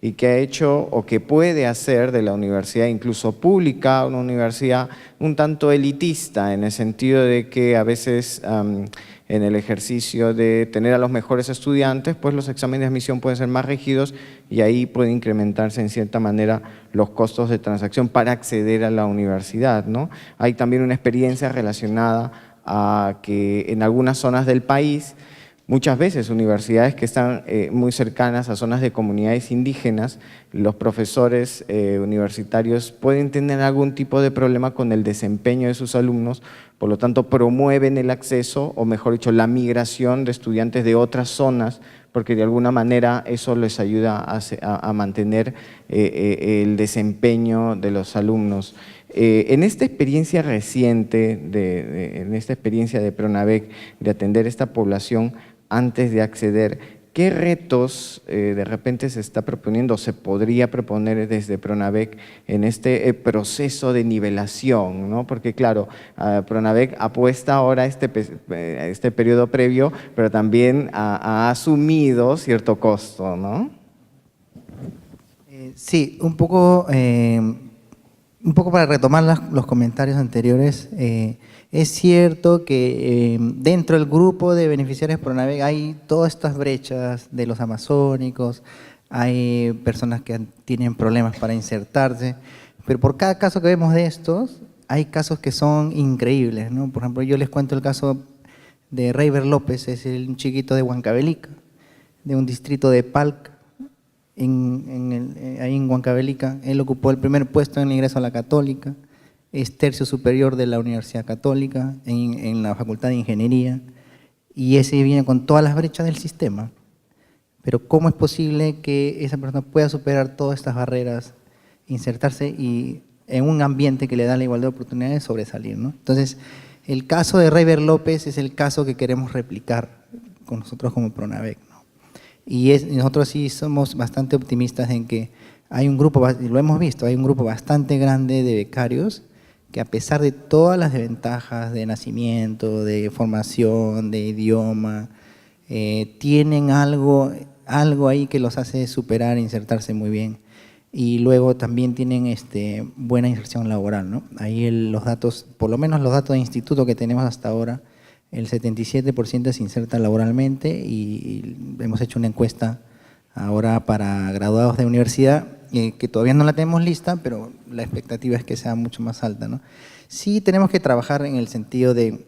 [SPEAKER 2] y que ha hecho o que puede hacer de la universidad incluso pública una universidad un tanto elitista, en el sentido de que a veces en el ejercicio de tener a los mejores estudiantes, pues los exámenes de admisión pueden ser más rígidos y ahí puede incrementarse en cierta manera los costos de transacción para acceder a la universidad, ¿no? Hay también una experiencia relacionada a que en algunas zonas del país, muchas veces universidades que están muy cercanas a zonas de comunidades indígenas, los profesores universitarios pueden tener algún tipo de problema con el desempeño de sus alumnos, por lo tanto promueven el acceso, o mejor dicho, la migración de estudiantes de otras zonas, porque de alguna manera eso les ayuda a mantener el desempeño de los alumnos. En esta experiencia reciente, en esta experiencia de PRONAVEC, de atender esta población antes de acceder, ¿qué retos de repente se está proponiendo o se podría proponer desde PRONAVEC en este proceso de nivelación, ¿no? Porque claro, PRONAVEC apuesta ahora a este periodo previo, pero también ha asumido cierto costo, ¿no?
[SPEAKER 3] Sí, un poco para retomar los comentarios anteriores. Es cierto que dentro del grupo de beneficiarios PRONAVEC hay todas estas brechas de los amazónicos, hay personas que tienen problemas para insertarse, pero por cada caso que vemos de estos, hay casos que son increíbles, ¿no? Por ejemplo, yo les cuento el caso de Reiber López, es un chiquito de Huancavelica, de un distrito de Palca. ahí en Huancavelica. Él ocupó el primer puesto en el ingreso a la Católica, es tercio superior de la Universidad Católica en la Facultad de Ingeniería, y ese viene con todas las brechas del sistema. Pero ¿cómo es posible que esa persona pueda superar todas estas barreras, insertarse y en un ambiente que le da la igualdad de oportunidades sobresalir, ¿no? Entonces, el caso de Reiber López es el caso que queremos replicar con nosotros como Pronavec, ¿no? Y nosotros sí somos bastante optimistas en que hay un grupo, lo hemos visto, hay un grupo bastante grande de becarios que a pesar de todas las desventajas de nacimiento, de formación, de idioma, tienen algo ahí que los hace superar e insertarse muy bien. Y luego también tienen buena inserción laboral, ¿no? Ahí los datos, por lo menos los datos de instituto que tenemos hasta ahora, el 77% se inserta laboralmente y hemos hecho una encuesta ahora para graduados de universidad, que todavía no la tenemos lista, pero la expectativa es que sea mucho más alta, ¿no? Sí tenemos que trabajar en el sentido de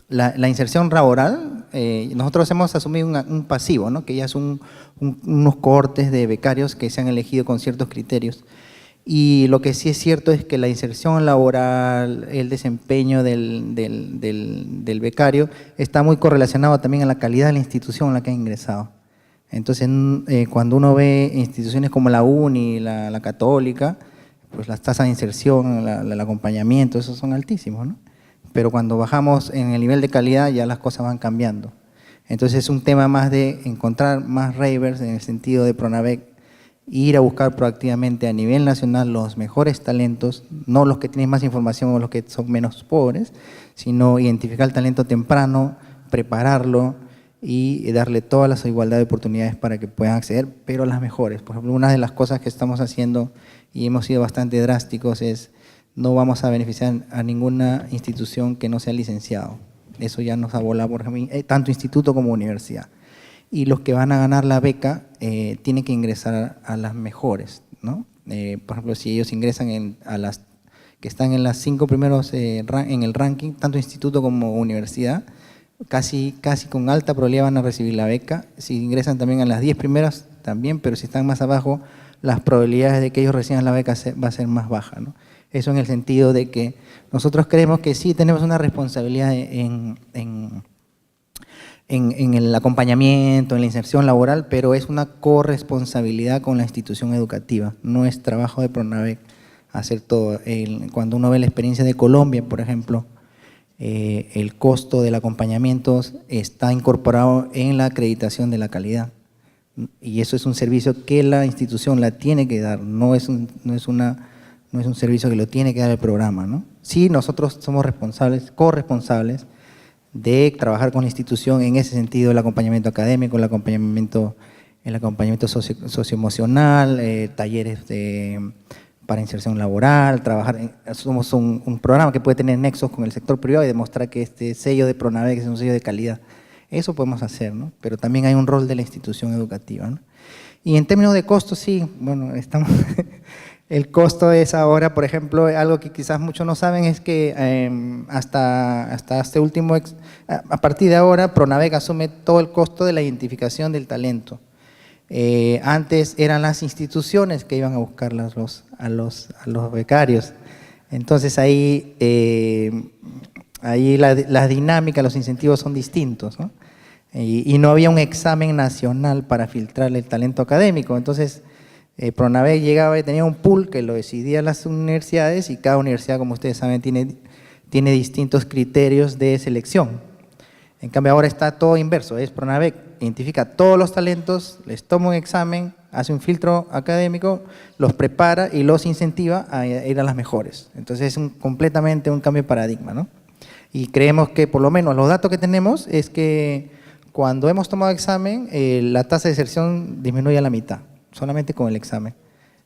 [SPEAKER 3] la inserción laboral. Nosotros hemos asumido un pasivo, ¿no? Que ya son unos cohortes de becarios que se han elegido con ciertos criterios. Y lo que sí es cierto es que la inserción laboral, el desempeño del becario está muy correlacionado también a la calidad de la institución en la que ha ingresado. Entonces, cuando uno ve instituciones como la UNI, la Católica, pues las tasas de inserción, el acompañamiento, esos son altísimos, ¿no? Pero cuando bajamos en el nivel de calidad ya las cosas van cambiando. Entonces es un tema más de encontrar más Reibers en el sentido de Pronavec, ir a buscar proactivamente a nivel nacional los mejores talentos, no los que tienen más información o los que son menos pobres, sino identificar el talento temprano, prepararlo y darle todas las igualdad de oportunidades para que puedan acceder, pero las mejores. Por ejemplo, una de las cosas que estamos haciendo y hemos sido bastante drásticos es no vamos a beneficiar a ninguna institución que no sea licenciado. Eso ya nos ha volado, por ejemplo, tanto instituto como universidad. Y los que van a ganar la beca tienen que ingresar a las mejores, ¿no? Por ejemplo, si ellos ingresan a las que están en las 5 primeros en el ranking, tanto instituto como universidad, casi con alta probabilidad van a recibir la beca. Si ingresan también a las 10 primeras, también, pero si están más abajo, las probabilidades de que ellos reciban la beca va a ser más baja, ¿no? Eso en el sentido de que nosotros creemos que sí tenemos una responsabilidad en el acompañamiento, en la inserción laboral, pero es una corresponsabilidad con la institución educativa. No es trabajo de Pronavec hacer todo. Cuando uno ve la experiencia de Colombia, por ejemplo, el costo del acompañamiento está incorporado en la acreditación de la calidad. Y eso es un servicio que la institución la tiene que dar, no es un servicio que lo tiene que dar el programa, ¿no? Sí, nosotros somos corresponsables de trabajar con la institución en ese sentido, el acompañamiento académico, el acompañamiento socioemocional, talleres para inserción laboral, somos un programa que puede tener nexos con el sector privado y demostrar que este sello de Pronavec es un sello de calidad. Eso podemos hacer, ¿no? Pero también hay un rol de la institución educativa, ¿no? Y en términos de costos, sí, bueno, el costo es ahora, por ejemplo, algo que quizás muchos no saben es que hasta este último, a partir de ahora, Pronavec asume todo el costo de la identificación del talento. Antes eran las instituciones que iban a buscar a los becarios. Entonces ahí la dinámica, los incentivos son distintos, ¿no? Y no había un examen nacional para filtrar el talento académico. Entonces, Pronavec llegaba y tenía un pool que lo decidían las universidades y cada universidad, como ustedes saben, tiene distintos criterios de selección. En cambio, ahora está todo inverso. Es Pronavec, identifica todos los talentos, les toma un examen, hace un filtro académico, los prepara y los incentiva a ir a las mejores. Entonces, es completamente un cambio de paradigma, ¿no? Y creemos que, por lo menos, los datos que tenemos es que cuando hemos tomado examen, la tasa de deserción disminuye a la mitad, solamente con el examen.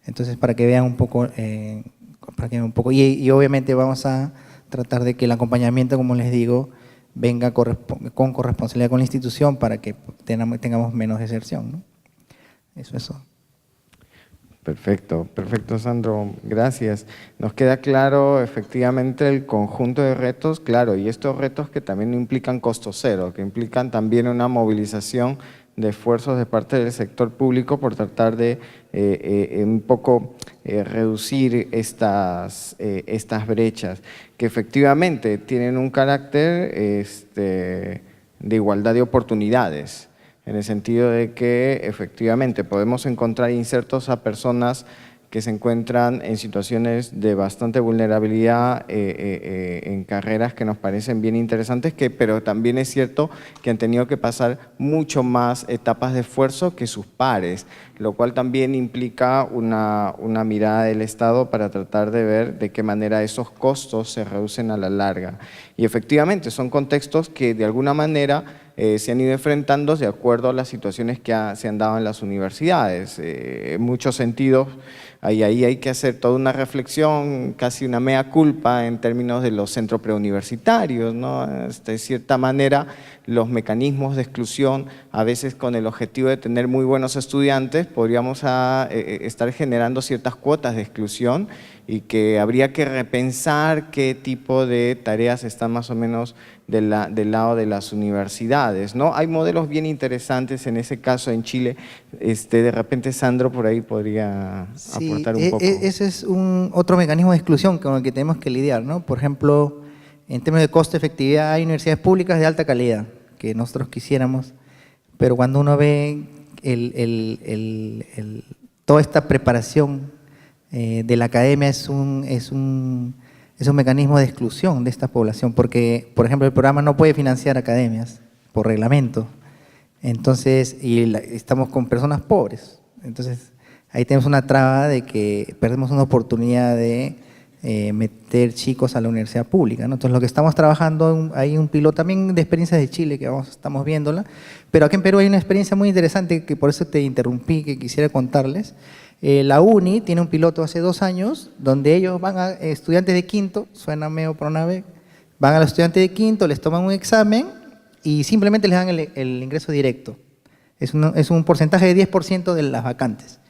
[SPEAKER 3] Entonces, para que vean un poco, y obviamente vamos a tratar de que el acompañamiento, como les digo, venga con corresponsabilidad con la institución para que tengamos menos deserción, ¿no? Eso.
[SPEAKER 2] Perfecto, Sandro, gracias. Nos queda claro efectivamente el conjunto de retos, claro, y estos retos que también implican costo cero, que implican también una movilización de esfuerzos de parte del sector público por tratar de un poco reducir estas brechas, que efectivamente tienen un carácter de igualdad de oportunidades, en el sentido de que efectivamente podemos encontrar insertos a personas que se encuentran en situaciones de bastante vulnerabilidad en carreras que nos parecen bien interesantes, pero también es cierto que han tenido que pasar mucho más etapas de esfuerzo que sus pares, lo cual también implica una mirada del Estado para tratar de ver de qué manera esos costos se reducen a la larga. Y efectivamente son contextos que de alguna manera se han ido enfrentando de acuerdo a las situaciones que se han dado en las universidades. En muchos sentidos, ahí hay que hacer toda una reflexión, casi una mea culpa en términos de los centros preuniversitarios, ¿no? De cierta manera, los mecanismos de exclusión, a veces con el objetivo de tener muy buenos estudiantes, podríamos estar generando ciertas cuotas de exclusión y que habría que repensar qué tipo de tareas están más o menos del lado de las universidades, ¿no? Hay modelos bien interesantes en ese caso en Chile. De repente Sandro por ahí podría aportar un poco.
[SPEAKER 3] Ese es otro mecanismo de exclusión con el que tenemos que lidiar, ¿no? Por ejemplo, en términos de costo-efectividad, hay universidades públicas de alta calidad que nosotros quisiéramos, pero cuando uno ve toda esta preparación de la academia es un mecanismo de exclusión de esta población, porque, por ejemplo, el programa no puede financiar academias por reglamento, entonces, estamos con personas pobres, entonces ahí tenemos una traba de que perdemos una oportunidad de meter chicos a la universidad pública, ¿no? Entonces, lo que estamos trabajando, hay un piloto también de experiencias de Chile que estamos viéndola, pero aquí en Perú hay una experiencia muy interesante que por eso te interrumpí, que quisiera contarles. La UNI tiene un piloto hace 2 años donde ellos van a estudiantes de quinto, suena medio PRONAVE, van a los estudiantes de quinto, les toman un examen y simplemente les dan el ingreso directo. Es un porcentaje de 10% de las vacantes.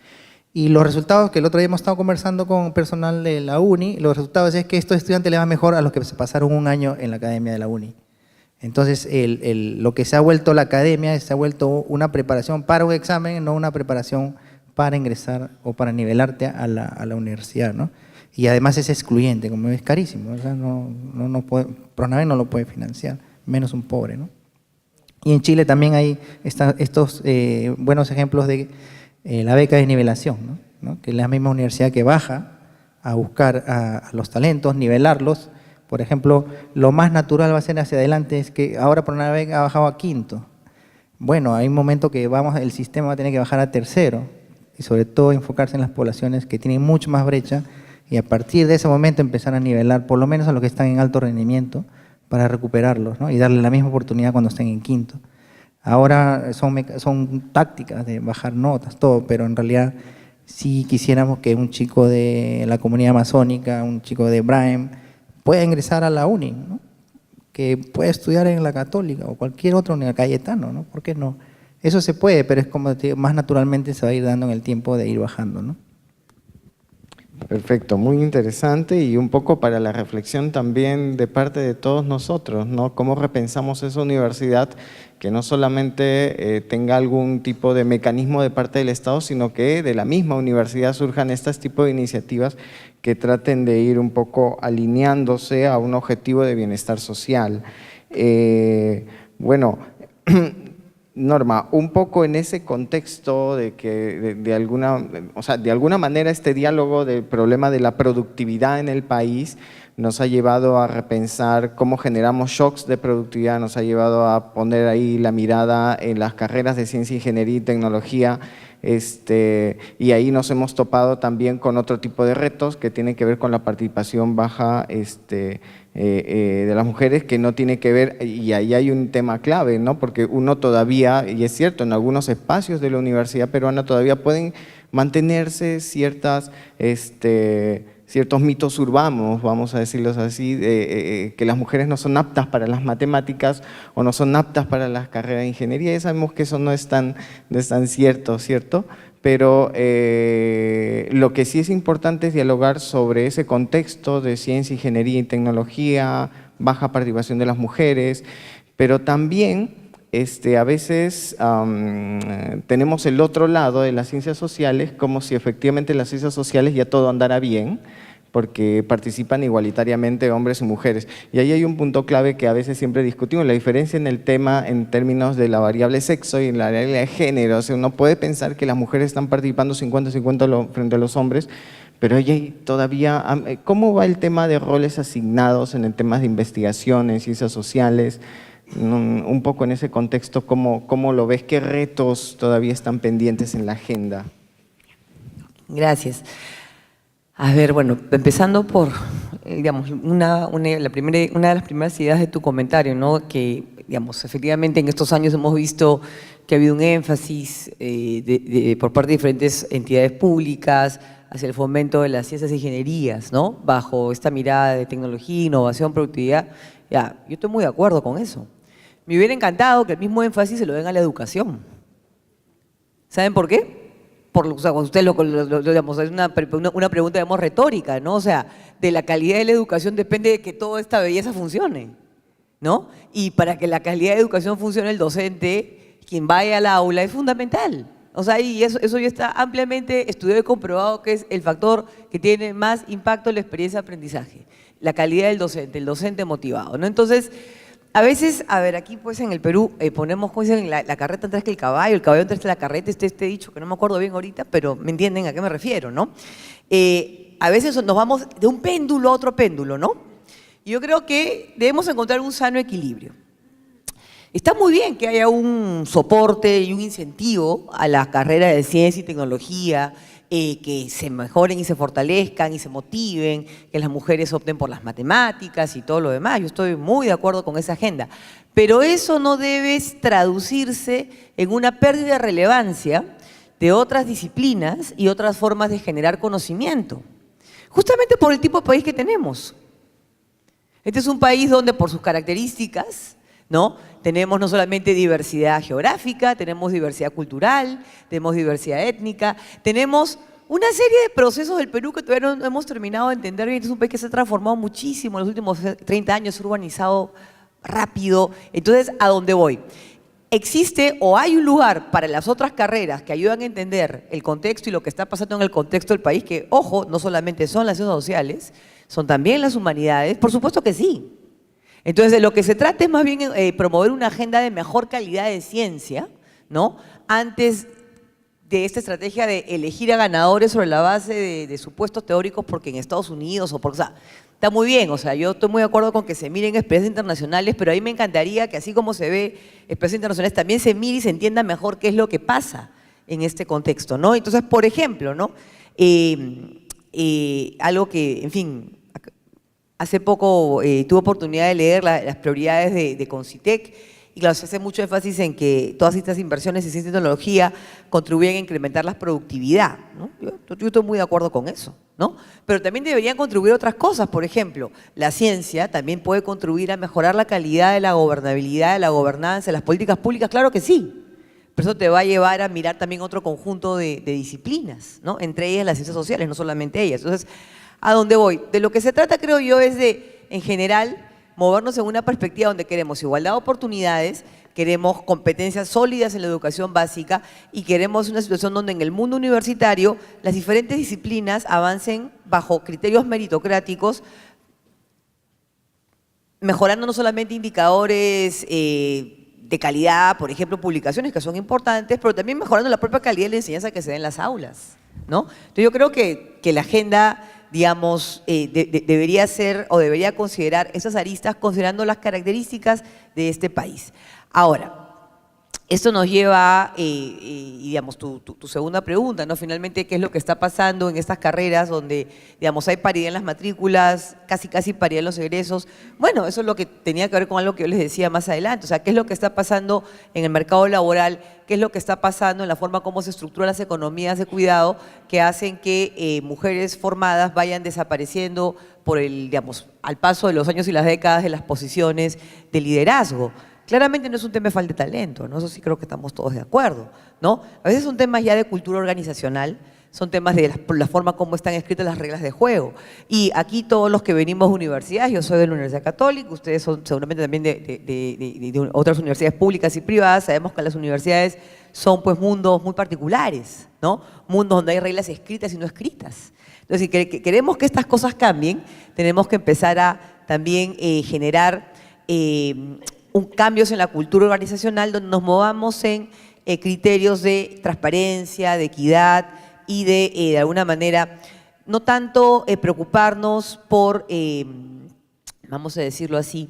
[SPEAKER 3] Y los resultados, que el otro día hemos estado conversando con personal de la UNI, los resultados es que estos estudiantes les va mejor a los que se pasaron 1 año en la academia de la UNI. Entonces, lo que se ha vuelto la academia, se ha vuelto una preparación para un examen, no una preparación para ingresar o para nivelarte a la universidad, ¿no? Y además es excluyente, como es carísimo, o sea, no puede, PRONAVE no lo puede financiar, menos un pobre, ¿no? Y en Chile también hay estos buenos ejemplos de la beca de nivelación, ¿no? Que es la misma universidad que baja a buscar a los talentos, nivelarlos. Por ejemplo, lo más natural va a ser hacia adelante es que ahora PRONAVE ha bajado a quinto. Bueno, hay un momento que el sistema va a tener que bajar a tercero y sobre todo enfocarse en las poblaciones que tienen mucho más brecha y a partir de ese momento empezar a nivelar por lo menos a los que están en alto rendimiento para recuperarlos, ¿no? Y darle la misma oportunidad cuando estén en quinto. Ahora son tácticas de bajar notas, todo, pero en realidad sí quisiéramos que un chico de la comunidad amazónica, un chico de Brahim, pueda ingresar a la UNI, ¿no? Que pueda estudiar en la Católica o cualquier otra universidad, Cayetano, ¿no? ¿Por qué no? Eso se puede, pero es como más naturalmente se va a ir dando en el tiempo de ir bajando, ¿no?
[SPEAKER 2] Perfecto, muy interesante y un poco para la reflexión también de parte de todos nosotros, ¿no? Cómo repensamos esa universidad que no solamente tenga algún tipo de mecanismo de parte del Estado, sino que de la misma universidad surjan estos tipos de iniciativas que traten de ir un poco alineándose a un objetivo de bienestar social. Bueno, Norma, un poco en ese contexto de que de alguna manera este diálogo del problema de la productividad en el país nos ha llevado a repensar cómo generamos shocks de productividad, nos ha llevado a poner ahí la mirada en las carreras de ciencia, ingeniería y tecnología, y ahí nos hemos topado también con otro tipo de retos que tienen que ver con la participación baja de las mujeres, que no tiene que ver, y ahí hay un tema clave, ¿no? Porque uno todavía, y es cierto, en algunos espacios de la universidad peruana todavía pueden mantenerse ciertos mitos urbanos, vamos a decirlos así, que las mujeres no son aptas para las matemáticas o no son aptas para las carreras de ingeniería, y sabemos que eso no es tan cierto, ¿cierto? Pero lo que sí es importante es dialogar sobre ese contexto de ciencia, ingeniería y tecnología, baja participación de las mujeres, pero también a veces tenemos el otro lado de las ciencias sociales, como si efectivamente en las ciencias sociales ya todo andara bien, porque participan igualitariamente hombres y mujeres. Y ahí hay un punto clave que a veces siempre discutimos, la diferencia en el tema en términos de la variable sexo y en la variable de género. O sea, uno puede pensar que las mujeres están participando 50-50 frente a los hombres, pero hay todavía… ¿Cómo va el tema de roles asignados en el tema de investigación, en ciencias sociales? Un poco en ese contexto, ¿cómo lo ves? ¿Qué retos todavía están pendientes en la agenda?
[SPEAKER 4] Gracias. A ver, bueno, empezando por, digamos, una de las primeras ideas de tu comentario, ¿no? Que, digamos, efectivamente en estos años hemos visto que ha habido un énfasis por parte de diferentes entidades públicas hacia el fomento de las ciencias e ingenierías, ¿no? Bajo esta mirada de tecnología, innovación, productividad. Ya, yo estoy muy de acuerdo con eso. Me hubiera encantado que el mismo énfasis se lo den a la educación. ¿Saben por qué? O sea, cuando ustedes digamos, es una pregunta, digamos, retórica, ¿no? O sea, de la calidad de la educación depende de que toda esta belleza funcione, ¿no? Y para que la calidad de educación funcione, el docente, quien vaya al aula, es fundamental. O sea, y eso ya está ampliamente estudiado y comprobado que es el factor que tiene más impacto en la experiencia de aprendizaje. La calidad del docente, el docente motivado, ¿no? Entonces, a veces, a ver, aquí pues en el Perú ponemos, como dicen, la carreta antes que el caballo antes que la carreta, este dicho que no me acuerdo bien ahorita, pero me entienden a qué me refiero, ¿no? A veces nos vamos de un péndulo a otro péndulo, ¿no? Y yo creo que debemos encontrar un sano equilibrio. Está muy bien que haya un soporte y un incentivo a la carrera de ciencia y tecnología, que se mejoren y se fortalezcan y se motiven, que las mujeres opten por las matemáticas y todo lo demás. Yo estoy muy de acuerdo con esa agenda. Pero eso no debe traducirse en una pérdida de relevancia de otras disciplinas y otras formas de generar conocimiento. Justamente por el tipo de país que tenemos. Este es un país donde por sus características, ¿no? Tenemos no solamente diversidad geográfica, tenemos diversidad cultural, tenemos diversidad étnica, tenemos una serie de procesos del Perú que todavía no hemos terminado de entender bien. Es un país que se ha transformado muchísimo en los últimos 30 años, se ha urbanizado rápido. Entonces, ¿a dónde voy? Existe o hay un lugar para las otras carreras que ayudan a entender el contexto y lo que está pasando en el contexto del país, que, ojo, no solamente son las ciencias sociales, son también las humanidades, por supuesto que sí. Entonces, de lo que se trata es más bien promover una agenda de mejor calidad de ciencia, ¿no? Antes de esta estrategia de elegir a ganadores sobre la base de supuestos teóricos porque en Estados Unidos o sea, está muy bien, o sea, yo estoy muy de acuerdo con que se miren experiencias internacionales, pero a mí me encantaría que así como se ve experiencias internacionales, también se mire y se entienda mejor qué es lo que pasa en este contexto, ¿no? Entonces, por ejemplo, ¿no? Algo que, en fin, hace poco tuve oportunidad de leer las prioridades de Concitec y claro, se hace mucho énfasis en que todas estas inversiones en ciencia y tecnología contribuyen a incrementar la productividad, ¿no? Yo estoy muy de acuerdo con eso, ¿no? Pero también deberían contribuir otras cosas, por ejemplo, la ciencia también puede contribuir a mejorar la calidad de la gobernabilidad, de la gobernanza, de las políticas públicas, claro que sí. Pero eso te va a llevar a mirar también otro conjunto de disciplinas, ¿no? Entre ellas las ciencias sociales, no solamente ellas. Entonces, ¿a dónde voy? De lo que se trata, creo yo, es de, en general, movernos en una perspectiva donde queremos igualdad de oportunidades, queremos competencias sólidas en la educación básica y queremos una situación donde en el mundo universitario las diferentes disciplinas avancen bajo criterios meritocráticos, mejorando no solamente indicadores de calidad, por ejemplo, publicaciones que son importantes, pero también mejorando la propia calidad de la enseñanza que se da en las aulas, ¿no? Entonces yo creo que la agenda, digamos, debería ser o debería considerar esas aristas considerando las características de este país. Ahora, esto nos lleva a, digamos, tu segunda pregunta, ¿no? Finalmente, ¿qué es lo que está pasando en estas carreras donde, digamos, hay paridad en las matrículas, casi paridad en los egresos? Bueno, eso es lo que tenía que ver con algo que yo les decía más adelante, o sea, ¿qué es lo que está pasando en el mercado laboral? ¿Qué es lo que está pasando en la forma como se estructuran las economías de cuidado que hacen que mujeres formadas vayan desapareciendo por digamos, al paso de los años y las décadas de las posiciones de liderazgo? Claramente no es un tema de falta de talento, ¿no? Eso sí creo que estamos todos de acuerdo, ¿no? A veces son temas ya de cultura organizacional, son temas de la forma como están escritas las reglas de juego. Y aquí todos los que venimos de universidades, yo soy de la Universidad Católica, ustedes son seguramente también de otras universidades públicas y privadas, sabemos que las universidades son pues mundos muy particulares, ¿no? Mundos donde hay reglas escritas y no escritas. Entonces, si queremos que estas cosas cambien, tenemos que empezar a también generar cambios en la cultura organizacional donde nos movamos en criterios de transparencia, de equidad y de alguna manera, no tanto preocuparnos por, vamos a decirlo así,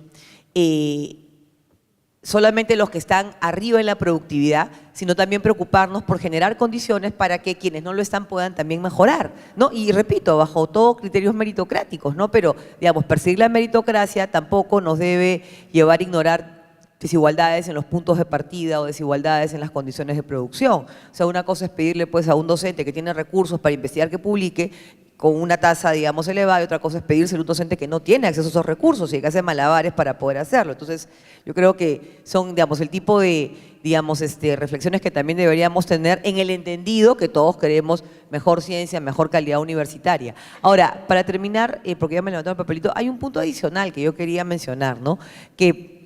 [SPEAKER 4] solamente los que están arriba en la productividad, sino también preocuparnos por generar condiciones para que quienes no lo están puedan también mejorar, ¿no? Y repito, bajo todo criterios meritocráticos, ¿no? Pero, digamos, perseguir la meritocracia tampoco nos debe llevar a ignorar desigualdades en los puntos de partida o desigualdades en las condiciones de producción. O sea, una cosa es pedirle pues a un docente que tiene recursos para investigar que publique con una tasa, digamos, elevada, y otra cosa es pedirse a un docente que no tiene acceso a esos recursos y que hace malabares para poder hacerlo. Entonces, yo creo que son, digamos, el tipo de, digamos, reflexiones que también deberíamos tener en el entendido que todos queremos mejor ciencia, mejor calidad universitaria. Ahora, para terminar, porque ya me levantó el papelito, hay un punto adicional que yo quería mencionar, ¿no? Que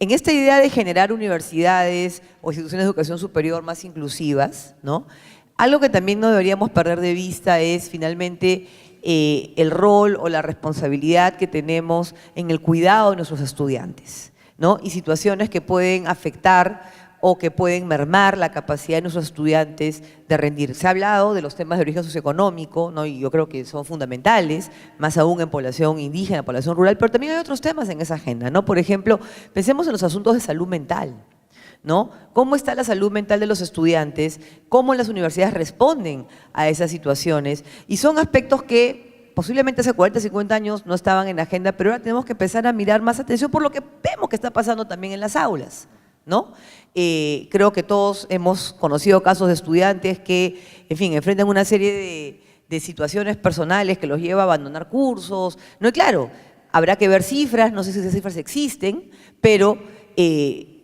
[SPEAKER 4] en esta idea de generar universidades o instituciones de educación superior más inclusivas, ¿no? Algo que también no deberíamos perder de vista es finalmente el rol o la responsabilidad que tenemos en el cuidado de nuestros estudiantes, ¿no? Y situaciones que pueden afectar o que pueden mermar la capacidad de nuestros estudiantes de rendir. Se ha hablado de los temas de origen socioeconómico, ¿no? Y yo creo que son fundamentales, más aún en población indígena, población rural, pero también hay otros temas en esa agenda, ¿no? Por ejemplo, pensemos en los asuntos de salud mental, ¿no? ¿Cómo está la salud mental de los estudiantes? ¿Cómo las universidades responden a esas situaciones? Y son aspectos que posiblemente hace 40, 50 años no estaban en la agenda, pero ahora tenemos que empezar a mirar más atención por lo que vemos que está pasando también en las aulas, ¿no? Creo que todos hemos conocido casos de estudiantes que, en fin, enfrentan una serie de situaciones personales que los lleva a abandonar cursos, ¿no? Y claro, habrá que ver cifras, no sé si esas cifras existen, pero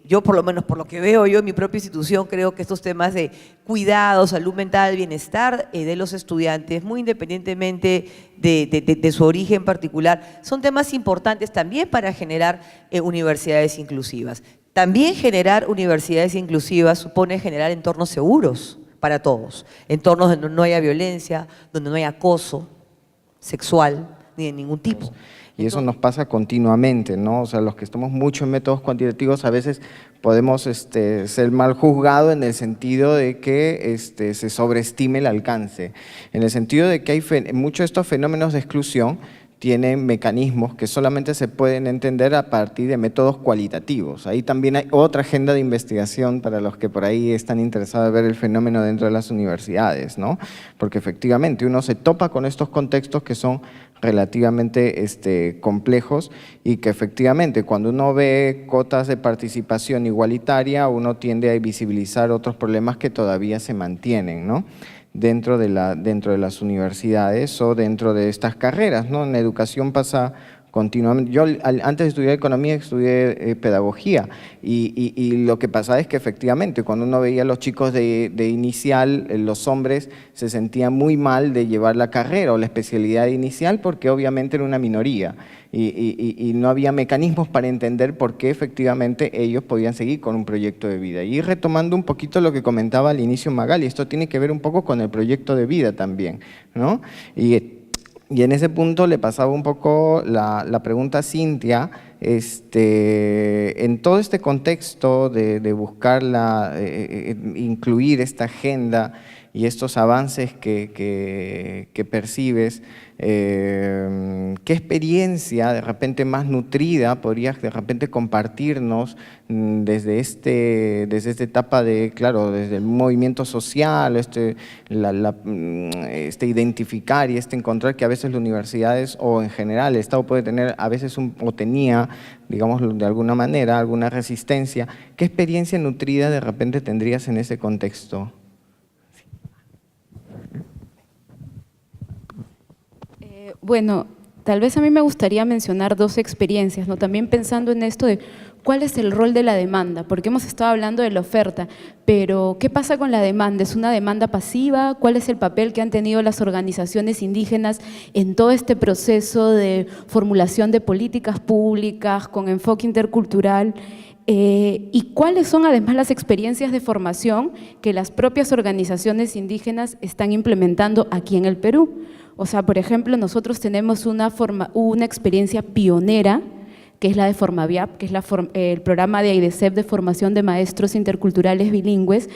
[SPEAKER 4] yo por lo menos por lo que veo yo en mi propia institución creo que estos temas de cuidado, salud mental, bienestar de los estudiantes, muy independientemente de su origen particular, son temas importantes también para generar universidades inclusivas. También generar universidades inclusivas supone generar entornos seguros para todos, entornos donde no haya violencia, donde no haya acoso sexual ni de ningún tipo.
[SPEAKER 2] Y eso nos pasa continuamente, ¿no? O sea, los que estamos mucho en métodos cuantitativos a veces podemos ser mal juzgados en el sentido de que se sobreestime el alcance, en el sentido de que hay muchos de estos fenómenos de exclusión tienen mecanismos que solamente se pueden entender a partir de métodos cualitativos. Ahí también hay otra agenda de investigación para los que por ahí están interesados en ver el fenómeno dentro de las universidades, ¿no? Porque efectivamente uno se topa con estos contextos que son relativamente complejos y que efectivamente cuando uno ve cotas de participación igualitaria uno tiende a visibilizar otros problemas que todavía se mantienen, ¿no? dentro de las universidades o dentro de estas carreras, ¿no? En la educación pasa continuamente. Yo antes de estudiar economía estudié pedagogía y lo que pasaba es que efectivamente cuando uno veía a los chicos de inicial, los hombres se sentían muy mal de llevar la carrera o la especialidad inicial porque obviamente era una minoría y no había mecanismos para entender por qué efectivamente ellos podían seguir con un proyecto de vida. Y retomando un poquito lo que comentaba al inicio Magali, esto tiene que ver un poco con el proyecto de vida también, ¿no? Y en ese punto le pasaba un poco la pregunta a Cintia, en todo este contexto de buscar incluir esta agenda y estos avances que percibes, ¿qué experiencia de repente más nutrida podrías de repente compartirnos desde esta etapa de, claro, desde el movimiento social, identificar y encontrar que a veces las universidades o en general el Estado puede tener a veces o tenía, digamos de alguna manera, alguna resistencia? ¿Qué experiencia nutrida de repente tendrías en ese contexto?
[SPEAKER 5] Bueno, tal vez a mí me gustaría mencionar dos experiencias, ¿no? También pensando en esto de ¿cuál es el rol de la demanda? Porque hemos estado hablando de la oferta, pero ¿qué pasa con la demanda? ¿Es una demanda pasiva? ¿Cuál es el papel que han tenido las organizaciones indígenas en todo este proceso de formulación de políticas públicas con enfoque intercultural? ¿Y cuáles son además las experiencias de formación que las propias organizaciones indígenas están implementando aquí en el Perú? O sea, por ejemplo, nosotros tenemos una experiencia pionera, que es la de Formaviap, que es el programa de AIDESEP de formación de maestros interculturales bilingües,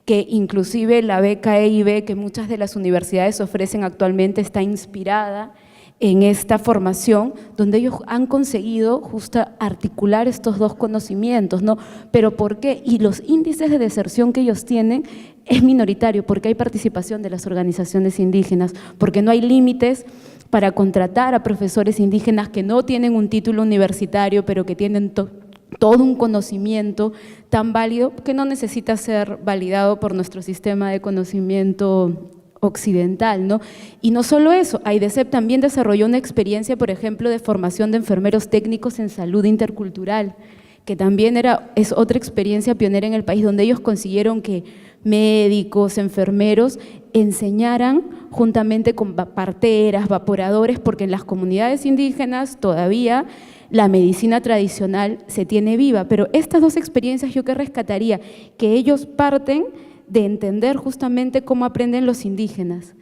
[SPEAKER 5] que inclusive la beca EIB que muchas de las universidades ofrecen actualmente está inspirada en esta formación, donde ellos han conseguido justo articular estos dos conocimientos, ¿no? ¿Pero por qué? Y los índices de deserción que ellos tienen es minoritario, porque hay participación de las organizaciones indígenas, porque no hay límites para contratar a profesores indígenas que no tienen un título universitario, pero que tienen todo un conocimiento tan válido que no necesita ser validado por nuestro sistema de conocimiento occidental, ¿no? Y no solo eso, AIDESEP también desarrolló una experiencia, por ejemplo, de formación de enfermeros técnicos en salud intercultural, que también es otra experiencia pionera en el país, donde ellos consiguieron que médicos, enfermeros enseñaran juntamente con parteras, vaporadores, porque en las comunidades indígenas todavía la medicina tradicional se tiene viva. Pero estas dos experiencias yo que rescataría, que ellos parten de entender justamente cómo aprenden los indígenas.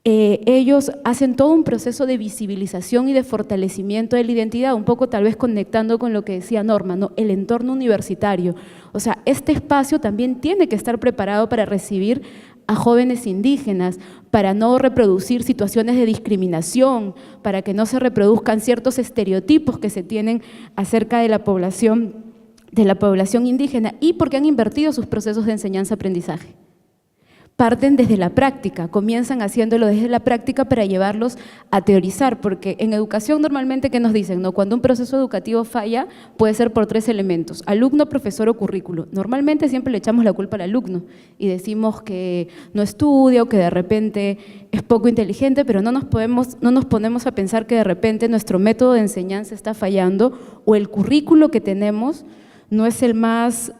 [SPEAKER 5] Ellos hacen todo un proceso de visibilización y de fortalecimiento de la identidad, un poco tal vez conectando con lo que decía Norma, ¿no? El entorno universitario. O sea, este espacio también tiene que estar preparado para recibir a jóvenes indígenas, para no reproducir situaciones de discriminación, para que no se reproduzcan ciertos estereotipos que se tienen acerca de la población indígena, y porque han invertido sus procesos de enseñanza-aprendizaje. Parten desde la práctica, comienzan haciéndolo desde la práctica para llevarlos a teorizar, porque en educación normalmente, ¿qué nos dicen? ¿No? Cuando un proceso educativo falla, puede ser por 3 elementos: alumno, profesor o currículo. Normalmente siempre le echamos la culpa al alumno y decimos que no estudia o que de repente es poco inteligente, pero no nos ponemos a pensar que de repente nuestro método de enseñanza está fallando, o el currículo que tenemos no es el más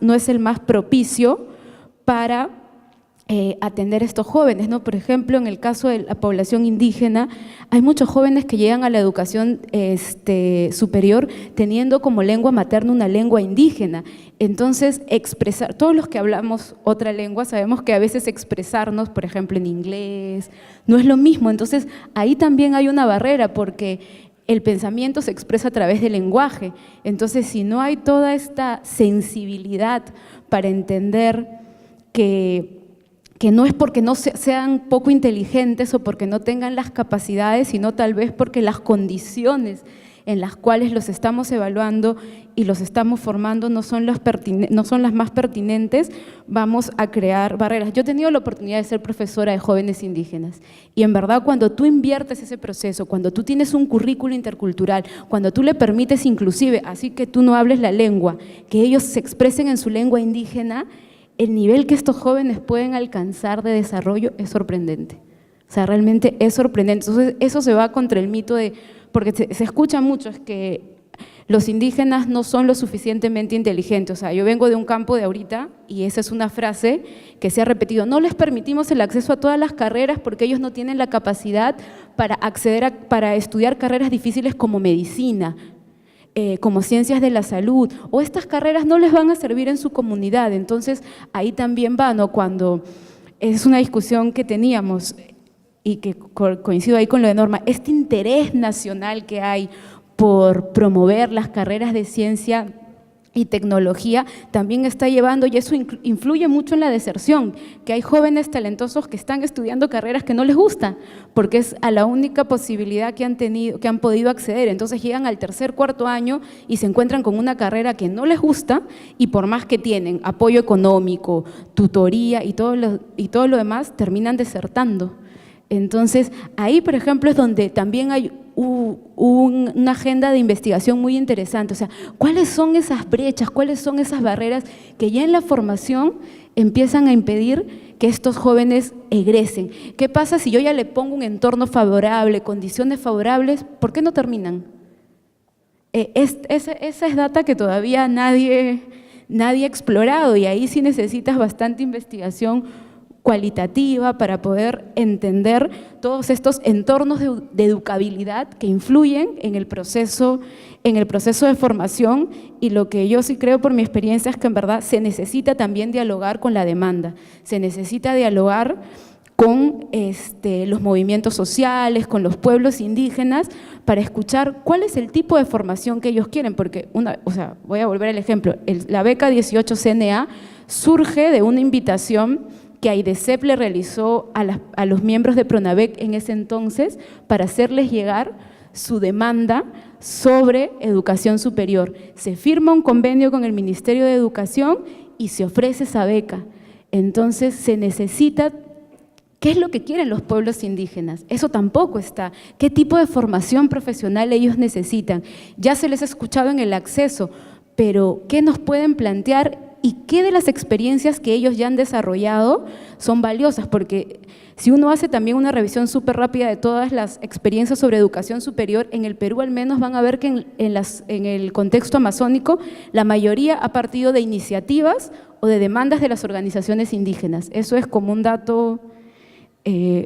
[SPEAKER 5] propicio para atender a estos jóvenes, ¿no? Por ejemplo, en el caso de la población indígena, hay muchos jóvenes que llegan a la educación superior teniendo como lengua materna una lengua indígena. Entonces, todos los que hablamos otra lengua sabemos que a veces expresarnos, por ejemplo, en inglés, no es lo mismo. Entonces, ahí también hay una barrera, porque el pensamiento se expresa a través del lenguaje. Entonces, si no hay toda esta sensibilidad para entender que no es porque no sean poco inteligentes o porque no tengan las capacidades, sino tal vez porque las condiciones en las cuales los estamos evaluando y los estamos formando no son las más pertinentes, vamos a crear barreras. Yo he tenido la oportunidad de ser profesora de jóvenes indígenas, y en verdad cuando tú inviertes ese proceso, cuando tú tienes un currículo intercultural, cuando tú le permites inclusive, así que tú no hables la lengua, que ellos se expresen en su lengua indígena, el nivel que estos jóvenes pueden alcanzar de desarrollo es sorprendente. O sea, realmente es sorprendente. Entonces, eso se va contra el mito de, porque se escucha mucho, es que los indígenas no son lo suficientemente inteligentes. O sea, yo vengo de un campo de ahorita y esa es una frase que se ha repetido: no les permitimos el acceso a todas las carreras porque ellos no tienen la capacidad para para estudiar carreras difíciles como medicina, como ciencias de la salud, o estas carreras no les van a servir en su comunidad. Entonces, ahí también va, ¿no? Cuando es una discusión que teníamos y que coincido ahí con lo de Norma, este interés nacional que hay por promover las carreras de ciencia y tecnología también está llevando, y eso influye mucho en la deserción, que hay jóvenes talentosos que están estudiando carreras que no les gusta, porque es a la única posibilidad que han podido acceder. Entonces llegan al 3er, 4.º año y se encuentran con una carrera que no les gusta, y por más que tienen apoyo económico, tutoría y todo lo demás, terminan desertando. Entonces, ahí, por ejemplo, es donde también hay una agenda de investigación muy interesante. O sea, ¿cuáles son esas brechas, cuáles son esas barreras que ya en la formación empiezan a impedir que estos jóvenes egresen? ¿Qué pasa si yo ya le pongo un entorno favorable, condiciones favorables? ¿Por qué no terminan? esa es data que todavía nadie ha explorado, y ahí sí necesitas bastante investigación cualitativa para poder entender todos estos entornos de educabilidad que influyen en el proceso de formación. Y lo que yo sí creo por mi experiencia es que en verdad se necesita también dialogar con la demanda, se necesita dialogar con los movimientos sociales, con los pueblos indígenas, para escuchar cuál es el tipo de formación que ellos quieren, porque voy a volver al ejemplo, la beca 18 CNA surge de una invitación que AIDESEP le realizó a los miembros de PRONAVEC en ese entonces para hacerles llegar su demanda sobre educación superior. Se firma un convenio con el Ministerio de Educación y se ofrece esa beca. Entonces se necesita, ¿qué es lo que quieren los pueblos indígenas? Eso tampoco está. ¿Qué tipo de formación profesional ellos necesitan? Ya se les ha escuchado en el acceso, pero ¿qué nos pueden plantear? ¿Y qué de las experiencias que ellos ya han desarrollado son valiosas? Porque si uno hace también una revisión súper rápida de todas las experiencias sobre educación superior, en el Perú al menos van a ver que en el contexto amazónico la mayoría ha partido de iniciativas o de demandas de las organizaciones indígenas. Eso es como un dato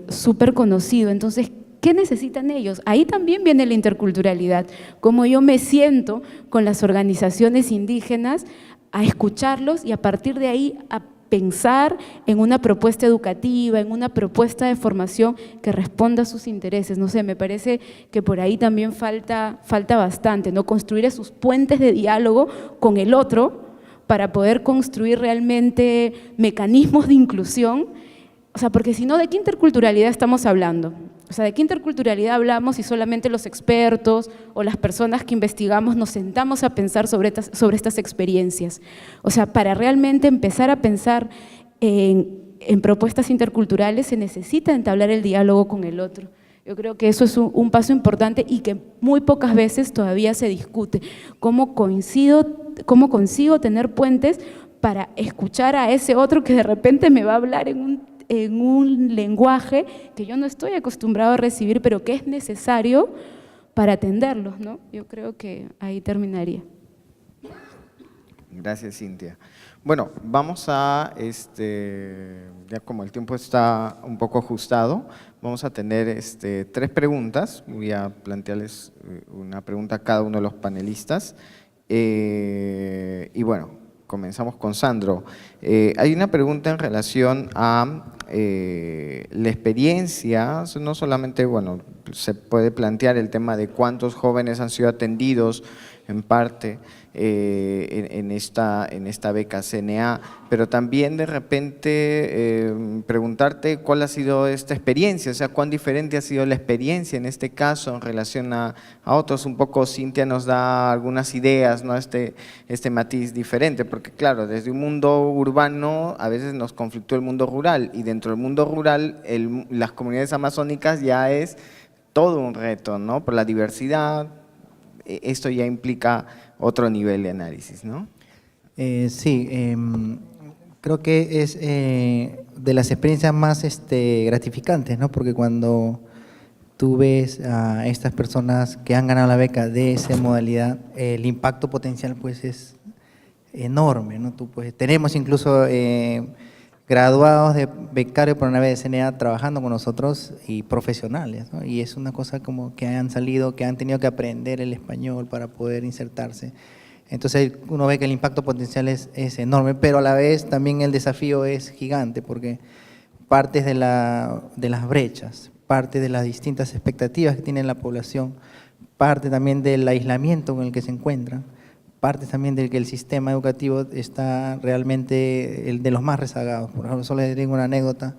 [SPEAKER 5] súper conocido. Entonces, ¿qué necesitan ellos? Ahí también viene la interculturalidad, cómo yo me siento con las organizaciones indígenas, a escucharlos y a partir de ahí a pensar en una propuesta educativa, en una propuesta de formación que responda a sus intereses. No sé, me parece que por ahí también falta bastante, ¿no? Construir esos puentes de diálogo con el otro para poder construir realmente mecanismos de inclusión. O sea, porque si no, ¿de qué interculturalidad estamos hablando? O sea, ¿de qué interculturalidad hablamos si solamente los expertos o las personas que investigamos nos sentamos a pensar sobre estas experiencias? O sea, para realmente empezar a pensar en propuestas interculturales se necesita entablar el diálogo con el otro. Yo creo que eso es un paso importante y que muy pocas veces todavía se discute. ¿Cómo consigo tener puentes para escuchar a ese otro que de repente me va a hablar en un lenguaje que yo no estoy acostumbrado a recibir, pero que es necesario para atenderlos, ¿no? Yo creo que ahí terminaría.
[SPEAKER 2] Gracias, Cintia. Bueno, vamos a, ya como el tiempo está un poco ajustado, vamos a tener 3 preguntas. Voy a plantearles una pregunta a cada uno de los panelistas. Y bueno, comenzamos con Sandro. Hay una pregunta en relación a la experiencia, no solamente, bueno, se puede plantear el tema de cuántos jóvenes han sido atendidos en parte en esta beca CNA, pero también de repente preguntarte cuál ha sido esta experiencia, o sea, cuán diferente ha sido la experiencia en este caso en relación a otros. Un poco Cintia nos da algunas ideas, ¿no? Este matiz diferente, porque claro, desde un mundo urbano a veces nos conflictúa el mundo rural, y dentro del mundo rural las comunidades amazónicas ya es todo un reto, ¿no? Por la diversidad. Esto ya implica otro nivel de análisis, ¿no?
[SPEAKER 3] Sí, creo que es de las experiencias más gratificantes, ¿no? Porque cuando tú ves a estas personas que han ganado la beca de esa modalidad, el impacto potencial pues es enorme, ¿no? Tenemos incluso graduados de becario por una vez de CNA trabajando con nosotros y profesionales, ¿no? Y es una cosa como que han salido, que han tenido que aprender el español para poder insertarse. Entonces uno ve que el impacto potencial es enorme, pero a la vez también el desafío es gigante, porque partes de las brechas, parte de las distintas expectativas que tiene la población, parte también del aislamiento con el que se encuentran, parte también de que el sistema educativo está realmente el de los más rezagados. Por ejemplo, solo les digo una anécdota: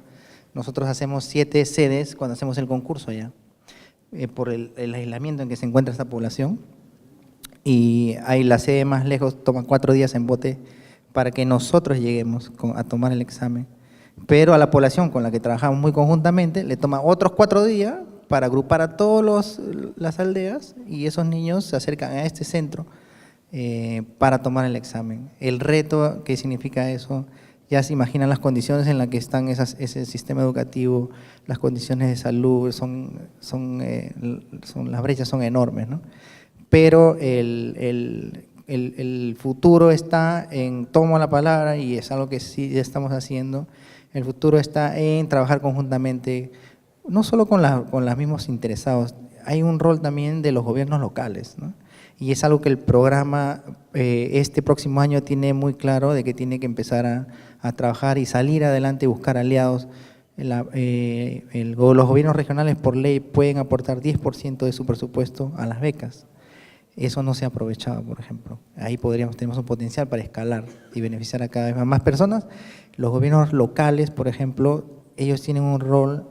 [SPEAKER 3] nosotros hacemos 7 sedes cuando hacemos el concurso allá, por el aislamiento en que se encuentra esta población, y ahí la sede más lejos toma 4 días en bote para que nosotros lleguemos a tomar el examen, pero a la población con la que trabajamos muy conjuntamente le toma otros 4 días para agrupar a todas las aldeas, y esos niños se acercan a este centro para tomar el examen. El reto que significa eso, ya se imaginan las condiciones en las que están ese sistema educativo, las condiciones de salud, las brechas son enormes, ¿no? pero el futuro está en, tomo la palabra y es algo que sí ya estamos haciendo, el futuro está en trabajar conjuntamente, no solo con los mismos interesados, hay un rol también de los gobiernos locales, ¿no? Y es algo que el programa este próximo año tiene muy claro de que tiene que empezar a trabajar y salir adelante y buscar aliados. Los gobiernos regionales por ley pueden aportar 10% de su presupuesto a las becas. Eso no se ha aprovechado, por ejemplo. Ahí tenemos un potencial para escalar y beneficiar a cada vez más personas. Los gobiernos locales, por ejemplo, ellos tienen un rol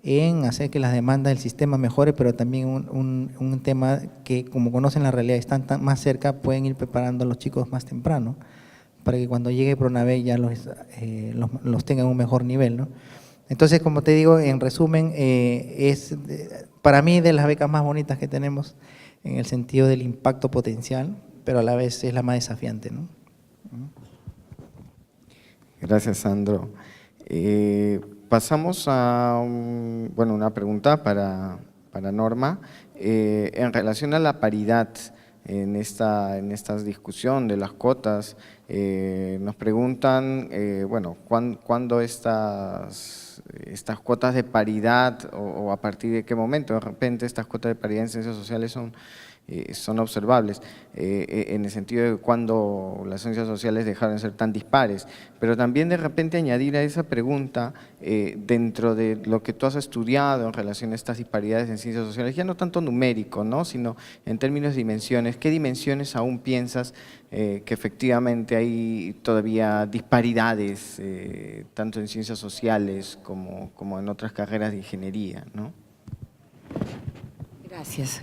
[SPEAKER 3] en hacer que las demandas del sistema mejore, pero también un tema que, como conocen la realidad, están más cerca, pueden ir preparando a los chicos más temprano, para que cuando llegue Pronave ya los tengan a un mejor nivel, ¿no? Entonces, como te digo, en resumen, es para mí de las becas más bonitas que tenemos en el sentido del impacto potencial, pero a la vez es la más desafiante, ¿no?
[SPEAKER 2] Gracias, Sandro. Pasamos a una pregunta para Norma. En relación a la paridad en esta discusión de las cuotas, nos preguntan, ¿cuándo estas cuotas de paridad o a partir de qué momento de repente estas cuotas de paridad en ciencias sociales son observables, en el sentido de cuando las ciencias sociales dejaron de ser tan dispares, pero también de repente añadir a esa pregunta, dentro de lo que tú has estudiado en relación a estas disparidades en ciencias sociales, ya no tanto numérico, ¿no?, sino en términos de dimensiones, ¿qué dimensiones aún piensas que efectivamente hay todavía disparidades, tanto en ciencias sociales como en otras carreras de ingeniería, ¿no?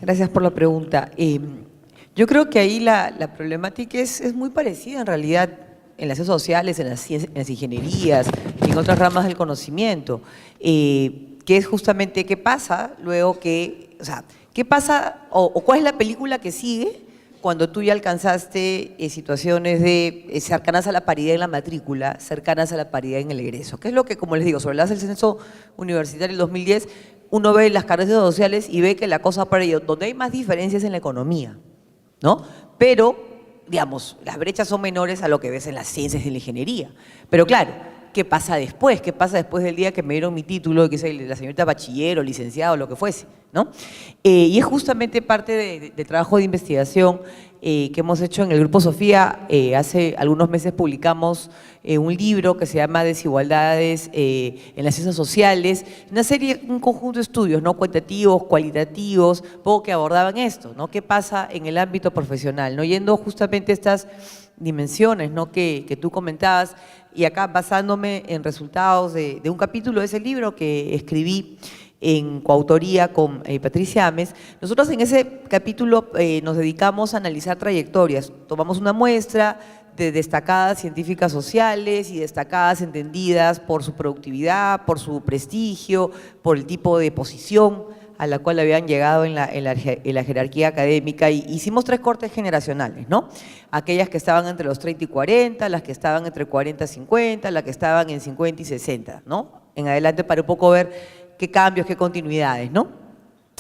[SPEAKER 4] Gracias por la pregunta. Yo creo que ahí la problemática es muy parecida en realidad en las ciencias sociales, en las ingenierías, en otras ramas del conocimiento, que es justamente qué pasa luego qué pasa o cuál es la película que sigue cuando tú ya alcanzaste situaciones de cercanas a la paridad en la matrícula, cercanas a la paridad en el egreso, que es lo que, como les digo, sobre la base del censo universitario del 2010, uno ve las carreras sociales y ve que la cosa para ello, donde hay más diferencias en la economía, ¿no? Pero, digamos, las brechas son menores a lo que ves en las ciencias y la ingeniería. Pero claro, ¿qué pasa después? ¿Qué pasa después del día que me dieron mi título, que es la señorita bachiller o licenciado o lo que fuese, ¿no? Y es justamente parte de trabajo de investigación que hemos hecho en el Grupo Sofía. Hace algunos meses publicamos un libro que se llama Desigualdades en las ciencias sociales, un conjunto de estudios, ¿no?, cuantitativos, cualitativos, poco que abordaban esto, ¿no? ¿Qué pasa en el ámbito profesional? ¿No? Yendo justamente a estas dimensiones, ¿no?, que tú comentabas, y acá basándome en resultados de un capítulo de ese libro que escribí en coautoría con Patricia Ames. Nosotros en ese capítulo nos dedicamos a analizar trayectorias. Tomamos una muestra de destacadas científicas sociales y destacadas entendidas por su productividad, por su prestigio, por el tipo de posición a la cual habían llegado en la jerarquía académica, y hicimos 3 cortes generacionales, ¿no? Aquellas que estaban entre los 30 y 40, las que estaban entre 40 y 50, las que estaban en 50 y 60, ¿no? En adelante, para un poco ver qué cambios, qué continuidades, ¿no?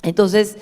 [SPEAKER 4] Entonces,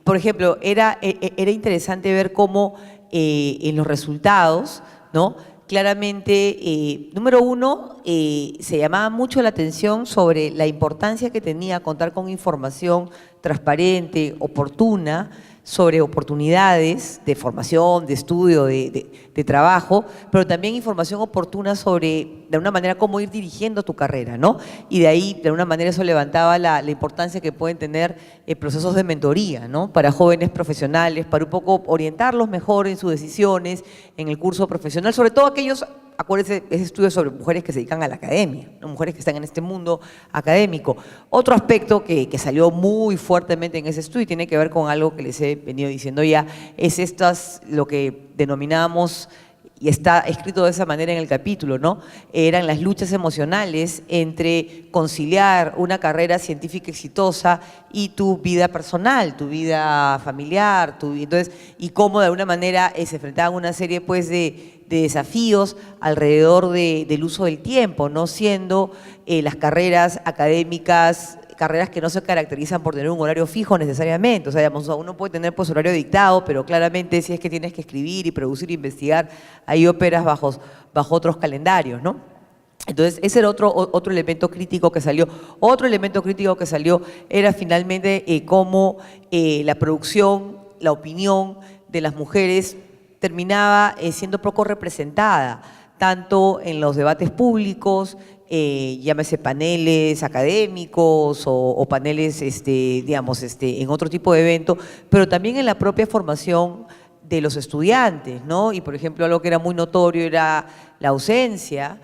[SPEAKER 4] por ejemplo, era interesante ver cómo en los resultados, ¿no?, claramente, número uno, se llamaba mucho la atención sobre la importancia que tenía contar con información transparente, oportuna, sobre oportunidades de formación, de estudio, de trabajo, pero también información oportuna sobre, de alguna manera, cómo ir dirigiendo tu carrera, ¿no? Y de ahí, de alguna manera, eso levantaba la importancia que pueden tener procesos de mentoría, ¿no?, para jóvenes profesionales, para un poco orientarlos mejor en sus decisiones, en el curso profesional, sobre todo aquellos, acuérdense, ese estudio sobre mujeres que se dedican a la academia, ¿no?, mujeres que están en este mundo académico. Otro aspecto que salió muy fuertemente en ese estudio y tiene que ver con algo que les he venido diciendo ya, es lo que denominamos, y está escrito de esa manera en el capítulo, ¿no?, eran las luchas emocionales entre conciliar una carrera científica exitosa y tu vida personal, tu vida familiar, y cómo de alguna manera se enfrentaban una serie, pues, de desafíos alrededor del uso del tiempo, no siendo las carreras académicas carreras que no se caracterizan por tener un horario fijo necesariamente. O sea, digamos, uno puede tener pues horario dictado, pero claramente si es que tienes que escribir y producir e investigar, ahí operas bajo otros calendarios, ¿no? Entonces, ese era otro elemento crítico que salió. Otro elemento crítico que salió era finalmente cómo la producción, la opinión de las mujeres terminaba siendo poco representada, tanto en los debates públicos, llámese paneles académicos o paneles, digamos, en otro tipo de evento, pero también en la propia formación de los estudiantes, ¿no? Y, por ejemplo, algo que era muy notorio era la ausencia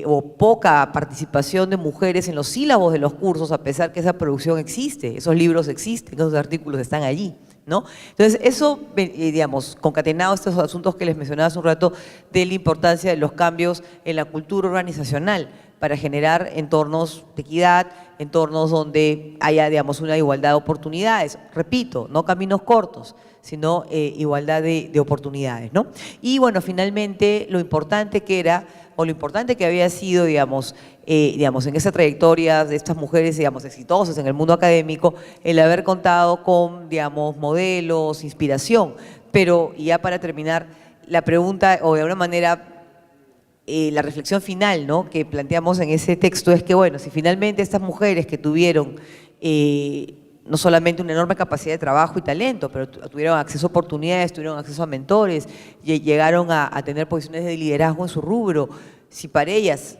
[SPEAKER 4] o poca participación de mujeres en los sílabos de los cursos, a pesar que esa producción existe, esos libros existen, esos artículos están allí, ¿no? Entonces, eso, digamos, concatenado a estos asuntos que les mencionaba hace un rato, de la importancia de los cambios en la cultura organizacional para generar entornos de equidad, entornos donde haya, digamos, una igualdad de oportunidades. Repito, no caminos cortos, sino igualdad de oportunidades, ¿no? Y bueno, finalmente, lo importante que era, o lo importante que había sido, digamos, en esa trayectoria de estas mujeres, digamos, exitosas en el mundo académico, el haber contado con, digamos, modelos, inspiración. Pero, y ya para terminar, la pregunta, o de alguna manera, la reflexión final, ¿no?, que planteamos en ese texto es que, bueno, si finalmente estas mujeres que tuvieron no solamente una enorme capacidad de trabajo y talento, pero tuvieron acceso a oportunidades, tuvieron acceso a mentores, llegaron a tener posiciones de liderazgo en su rubro, si para ellas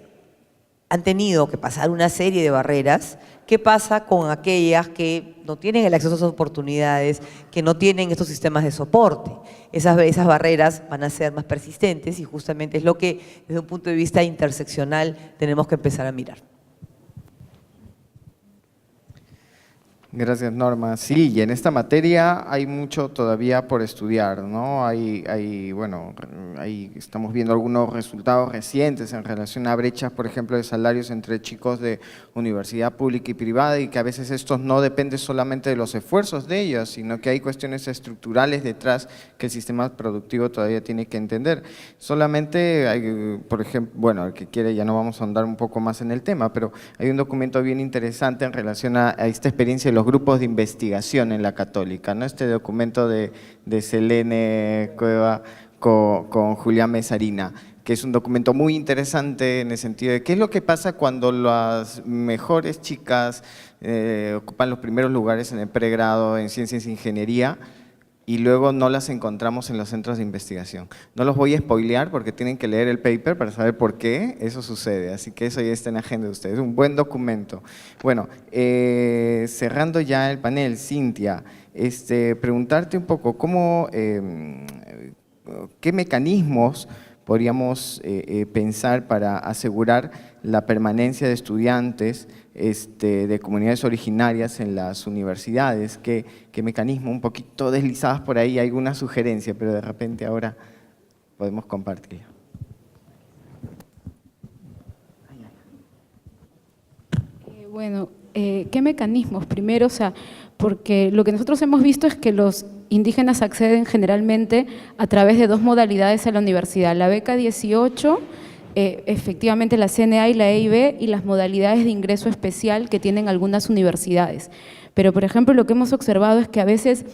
[SPEAKER 4] han tenido que pasar una serie de barreras, ¿qué pasa con aquellas que no tienen el acceso a esas oportunidades, que no tienen estos sistemas de soporte? Esas barreras van a ser más persistentes y justamente es lo que desde un punto de vista interseccional tenemos que empezar a mirar.
[SPEAKER 2] Gracias, Norma. Sí, y en esta materia hay mucho todavía por estudiar, ¿no? Bueno, ahí estamos viendo algunos resultados recientes en relación a brechas, por ejemplo, de salarios entre chicos de universidad pública y privada, y que a veces estos no dependen solamente de los esfuerzos de ellos, sino que hay cuestiones estructurales detrás que el sistema productivo todavía tiene que entender. Solamente hay, por ejemplo, bueno, el que quiere ya no vamos a ahondar un poco más en el tema, pero hay un documento bien interesante en relación a esta experiencia de los grupos de investigación en la Católica, ¿no? Este documento de Selene Cueva con Julián Mesarina, que es un documento muy interesante en el sentido de qué es lo que pasa cuando las mejores chicas ocupan los primeros lugares en el pregrado en ciencias e ingeniería y luego no las encontramos en los centros de investigación. No los voy a spoilear porque tienen que leer el paper para saber por qué eso sucede, así que eso ya está en la agenda de ustedes, un buen documento. Bueno, cerrando ya el panel, Cintia, preguntarte un poco qué mecanismos podríamos pensar para asegurar la permanencia de estudiantes de comunidades originarias en las universidades, qué mecanismo, un poquito deslizadas por ahí, alguna sugerencia, pero de repente ahora podemos compartir.
[SPEAKER 5] Bueno, ¿qué mecanismos? Primero, o sea, porque lo que nosotros hemos visto es que los indígenas acceden generalmente a través de dos modalidades a la universidad, la beca 18, efectivamente la CNA y la EIB, y las modalidades de ingreso especial que tienen algunas universidades. Pero, por ejemplo, lo que hemos observado es que a veces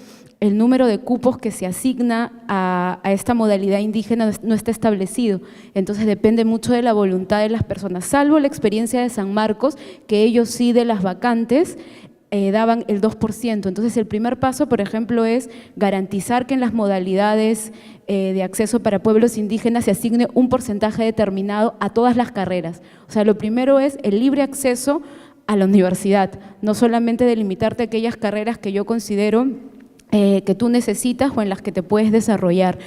[SPEAKER 5] el número de cupos que se asigna a esta modalidad indígena no está establecido, entonces depende mucho de la voluntad de las personas, salvo la experiencia de San Marcos, que ellos sí de las vacantes daban el 2%. Entonces, el primer paso, por ejemplo, es garantizar que en las modalidades de acceso para pueblos indígenas se asigne un porcentaje determinado a todas las carreras. O sea, lo primero es el libre acceso a la universidad, no solamente delimitarte a aquellas carreras que yo considero que tú necesitas o en las que te puedes desarrollar.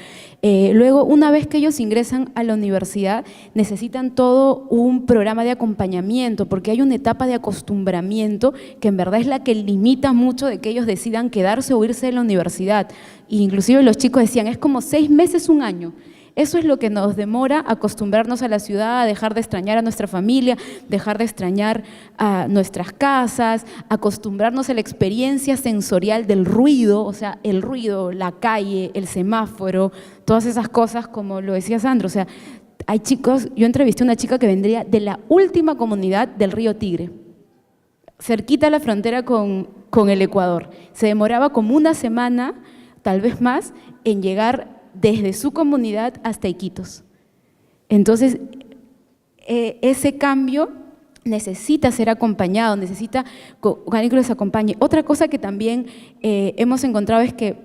[SPEAKER 5] Luego, una vez que ellos ingresan a la universidad, necesitan todo un programa de acompañamiento, porque hay una etapa de acostumbramiento que en verdad es la que limita mucho de que ellos decidan quedarse o irse de la universidad. E inclusive los chicos decían, es como 6 meses, 1 año. Eso es lo que nos demora acostumbrarnos a la ciudad, a dejar de extrañar a nuestra familia, dejar de extrañar a nuestras casas, acostumbrarnos a la experiencia sensorial del ruido, o sea, el ruido, la calle, el semáforo, todas esas cosas, como lo decía Sandro. O sea, hay chicos, yo entrevisté a una chica que vendría de la última comunidad del río Tigre. cerquita a la frontera con el Ecuador. Se demoraba como una semana, tal vez más, en llegar desde su comunidad hasta Iquitos. Entonces, ese cambio necesita ser acompañado, necesita que alguien que les acompañe. Otra cosa que también hemos encontrado es que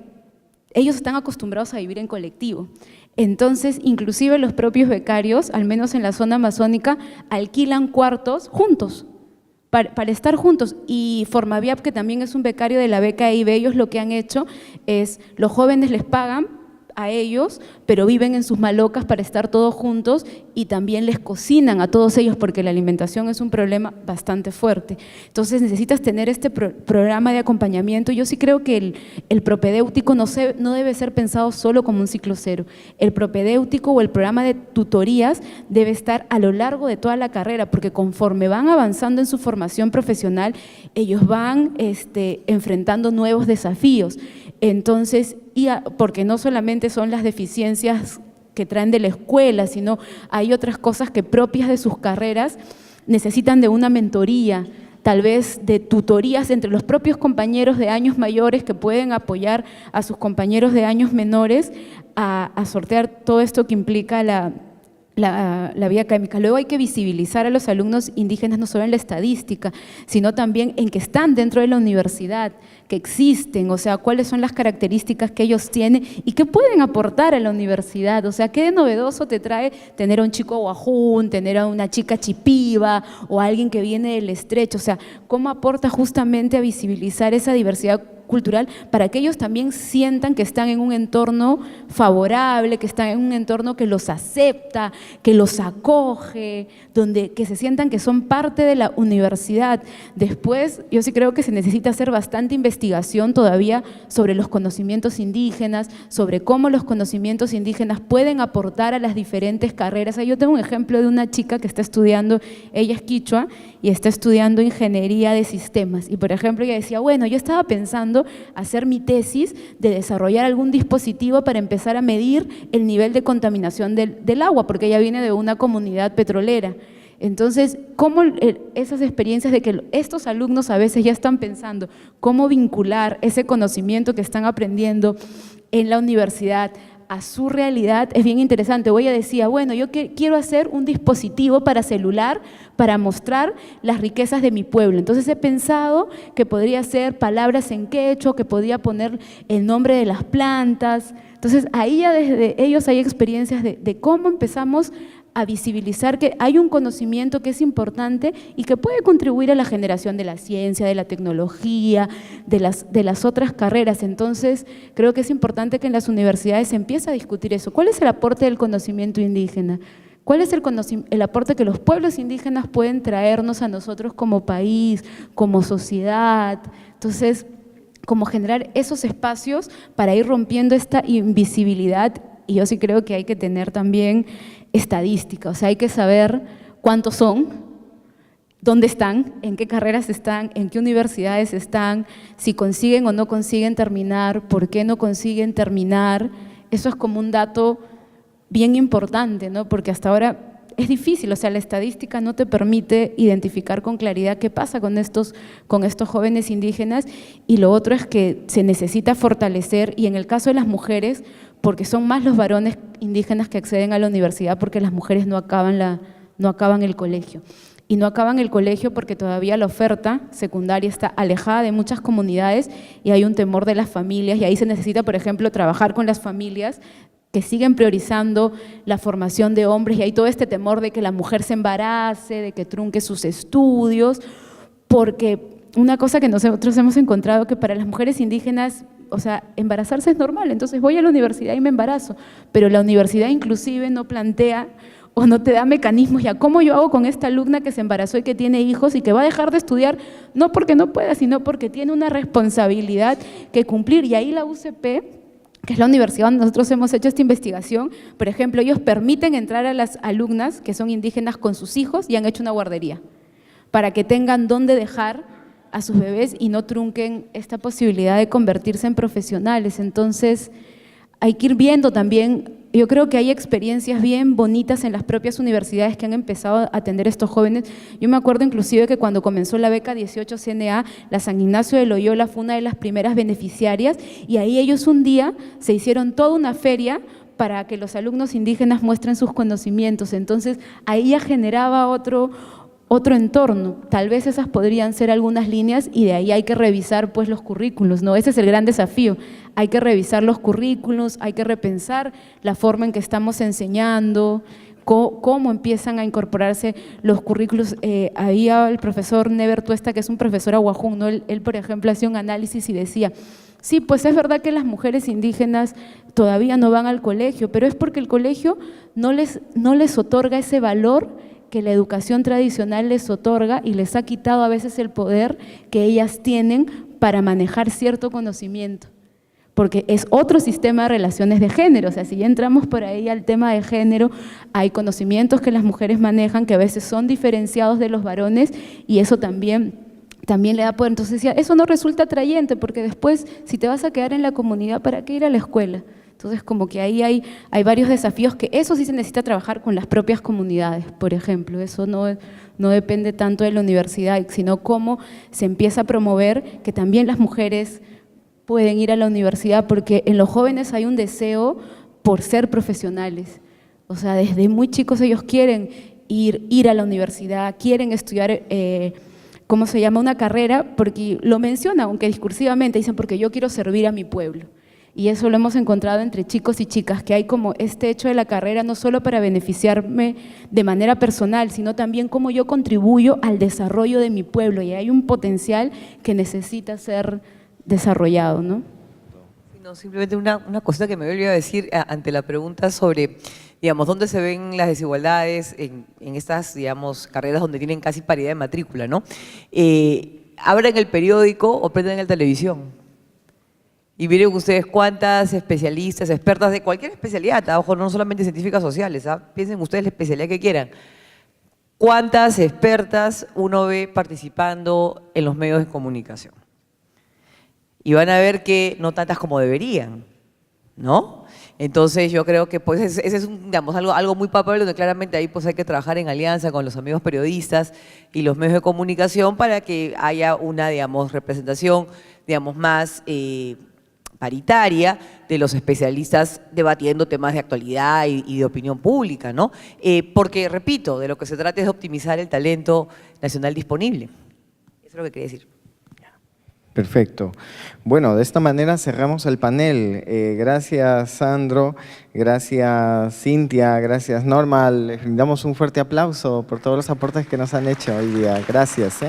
[SPEAKER 5] ellos están acostumbrados a vivir en colectivo. Entonces, inclusive los propios becarios, al menos en la zona amazónica, alquilan cuartos juntos, para estar juntos. Y Formaviap, que también es un becario de la beca EIB, ellos lo que han hecho es, los jóvenes les pagan a ellos, pero viven en sus malocas para estar todos juntos y también les cocinan a todos ellos porque la alimentación es un problema bastante fuerte. Entonces necesitas tener este programa de acompañamiento. Yo sí creo que el propedéutico no debe ser pensado solo como un ciclo cero. El propedéutico o el programa de tutorías debe estar a lo largo de toda la carrera, porque conforme van avanzando en su formación profesional, ellos van enfrentando nuevos desafíos. Entonces, porque no solamente son las deficiencias que traen de la escuela, sino hay otras cosas que propias de sus carreras necesitan de una mentoría, tal vez de tutorías entre los propios compañeros de años mayores que pueden apoyar a sus compañeros de años menores a sortear todo esto que implica la vida académica. Luego hay que visibilizar a los alumnos indígenas no solo en la estadística, sino también en que están dentro de la universidad, que existen, o sea, cuáles son las características que ellos tienen y qué pueden aportar a la universidad. O sea, qué de novedoso te trae tener a un chico guajún, tener a una chica chipiva o a alguien que viene del estrecho. O sea, cómo aporta justamente a visibilizar esa diversidad cultural para que ellos también sientan que están en un entorno favorable, que están en un entorno que los acepta, que los acoge, que se sientan que son parte de la universidad. Después, yo sí creo que se necesita hacer bastante investigación todavía sobre los conocimientos indígenas, sobre cómo los conocimientos indígenas pueden aportar a las diferentes carreras. Yo tengo un ejemplo de una chica que está estudiando, ella es quichua y está estudiando ingeniería de sistemas. Y por ejemplo, ella decía, bueno, yo estaba pensando hacer mi tesis de desarrollar algún dispositivo para empezar a medir el nivel de contaminación del agua, porque ella viene de una comunidad petrolera. Entonces, ¿cómo esas experiencias de que estos alumnos a veces ya están pensando cómo vincular ese conocimiento que están aprendiendo en la universidad a su realidad es bien interesante? O ella decía, bueno, yo quiero hacer un dispositivo para celular para mostrar las riquezas de mi pueblo. Entonces he pensado que podría ser palabras en quechua, que podía poner el nombre de las plantas. Entonces ahí ya desde ellos hay experiencias de cómo empezamos a visibilizar que hay un conocimiento que es importante y que puede contribuir a la generación de la ciencia, de la tecnología, de las otras carreras. Entonces, creo que es importante que en las universidades se empiece a discutir eso. ¿Cuál es el aporte del conocimiento indígena? ¿Cuál es el aporte que los pueblos indígenas pueden traernos a nosotros como país, como sociedad? Entonces, como generar esos espacios para ir rompiendo esta invisibilidad. Y yo sí creo que hay que tener también estadística, o sea, hay que saber cuántos son, dónde están, en qué carreras están, en qué universidades están, si consiguen o no consiguen terminar, por qué no consiguen terminar. Eso es como un dato bien importante, ¿no? Porque hasta ahora es difícil, o sea, la estadística no te permite identificar con claridad qué pasa con estos jóvenes indígenas. Y lo otro es que se necesita fortalecer, y en el caso de las mujeres, porque son más los varones indígenas que acceden a la universidad, porque las mujeres no acaban el colegio. Y no acaban el colegio porque todavía la oferta secundaria está alejada de muchas comunidades y hay un temor de las familias, y ahí se necesita, por ejemplo, trabajar con las familias que siguen priorizando la formación de hombres, y hay todo este temor de que la mujer se embarace, de que trunque sus estudios, porque una cosa que nosotros hemos encontrado que para las mujeres indígenas, o sea, embarazarse es normal, entonces voy a la universidad y me embarazo, pero la universidad inclusive no plantea o no te da mecanismos, ya cómo yo hago con esta alumna que se embarazó y que tiene hijos y que va a dejar de estudiar, no porque no pueda, sino porque tiene una responsabilidad que cumplir. Y ahí la UCP, que es la universidad donde nosotros hemos hecho esta investigación, por ejemplo, ellos permiten entrar a las alumnas que son indígenas con sus hijos y han hecho una guardería para que tengan dónde dejar a sus bebés y no trunquen esta posibilidad de convertirse en profesionales. Entonces, hay que ir viendo también yo creo que hay experiencias bien bonitas en las propias universidades que han empezado a atender a estos jóvenes. Yo me acuerdo inclusive que cuando comenzó la beca 18 CNA, la San Ignacio de Loyola fue una de las primeras beneficiarias y ahí ellos un día se hicieron toda una feria para que los alumnos indígenas muestren sus conocimientos. Entonces, ahí ya generaba otro entorno. Tal vez esas podrían ser algunas líneas y de ahí hay que revisar pues los currículos, ¿no? Ese es el gran desafío. Hay que revisar los currículos, hay que repensar la forma en que estamos enseñando, cómo empiezan a incorporarse los currículos. Había el profesor Never Tuesta, que es un profesor aguajún, ¿no? Él, por ejemplo, hacía un análisis y decía, sí, pues es verdad que las mujeres indígenas todavía no van al colegio, pero es porque el colegio no les otorga ese valor que la educación tradicional les otorga y les ha quitado a veces el poder que ellas tienen para manejar cierto conocimiento, porque es otro sistema de relaciones de género. O sea, si ya entramos por ahí al tema de género, hay conocimientos que las mujeres manejan que a veces son diferenciados de los varones y eso también le da poder. Entonces decía, eso no resulta atrayente porque después, si te vas a quedar en la comunidad, ¿para qué ir a la escuela? Entonces, como que ahí hay varios desafíos que eso sí se necesita trabajar con las propias comunidades, por ejemplo. Eso no depende tanto de la universidad, sino cómo se empieza a promover que también las mujeres pueden ir a la universidad, porque en los jóvenes hay un deseo por ser profesionales. O sea, desde muy chicos ellos quieren ir a la universidad, quieren estudiar ¿cómo se llama? Una carrera, porque lo menciona, aunque discursivamente, dicen porque yo quiero servir a mi pueblo. Y eso lo hemos encontrado entre chicos y chicas, que hay como este hecho de la carrera no solo para beneficiarme de manera personal, sino también cómo yo contribuyo al desarrollo de mi pueblo, y hay un potencial que necesita ser desarrollado, ¿no?
[SPEAKER 4] No, simplemente una cosa que me olvidé decir ante la pregunta sobre, digamos, dónde se ven las desigualdades en estas, digamos, carreras donde tienen casi paridad de matrícula, ¿no? Abran el periódico o prendan la televisión y miren ustedes cuántas especialistas, expertas de cualquier especialidad, ojo, no solamente científicas sociales, piensen ustedes la especialidad que quieran, cuántas expertas uno ve participando en los medios de comunicación. Y van a ver que no tantas como deberían, ¿no? Entonces yo creo que pues ese es digamos, algo muy palpable, donde claramente ahí pues hay que trabajar en alianza con los amigos periodistas y los medios de comunicación para que haya una, digamos, representación, digamos, más paritaria de los especialistas debatiendo temas de actualidad y de opinión pública, ¿no? Porque, repito, de lo que se trata es de optimizar el talento nacional disponible. Eso es lo que quería decir.
[SPEAKER 2] Perfecto. Bueno, de esta manera cerramos el panel. Gracias, Sandro. Gracias, Cintia. Gracias, Norma. Les brindamos un fuerte aplauso por todos los aportes que nos han hecho hoy día. Gracias.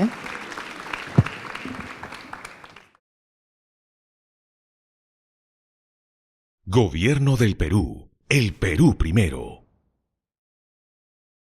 [SPEAKER 6] Gobierno del Perú. El Perú primero.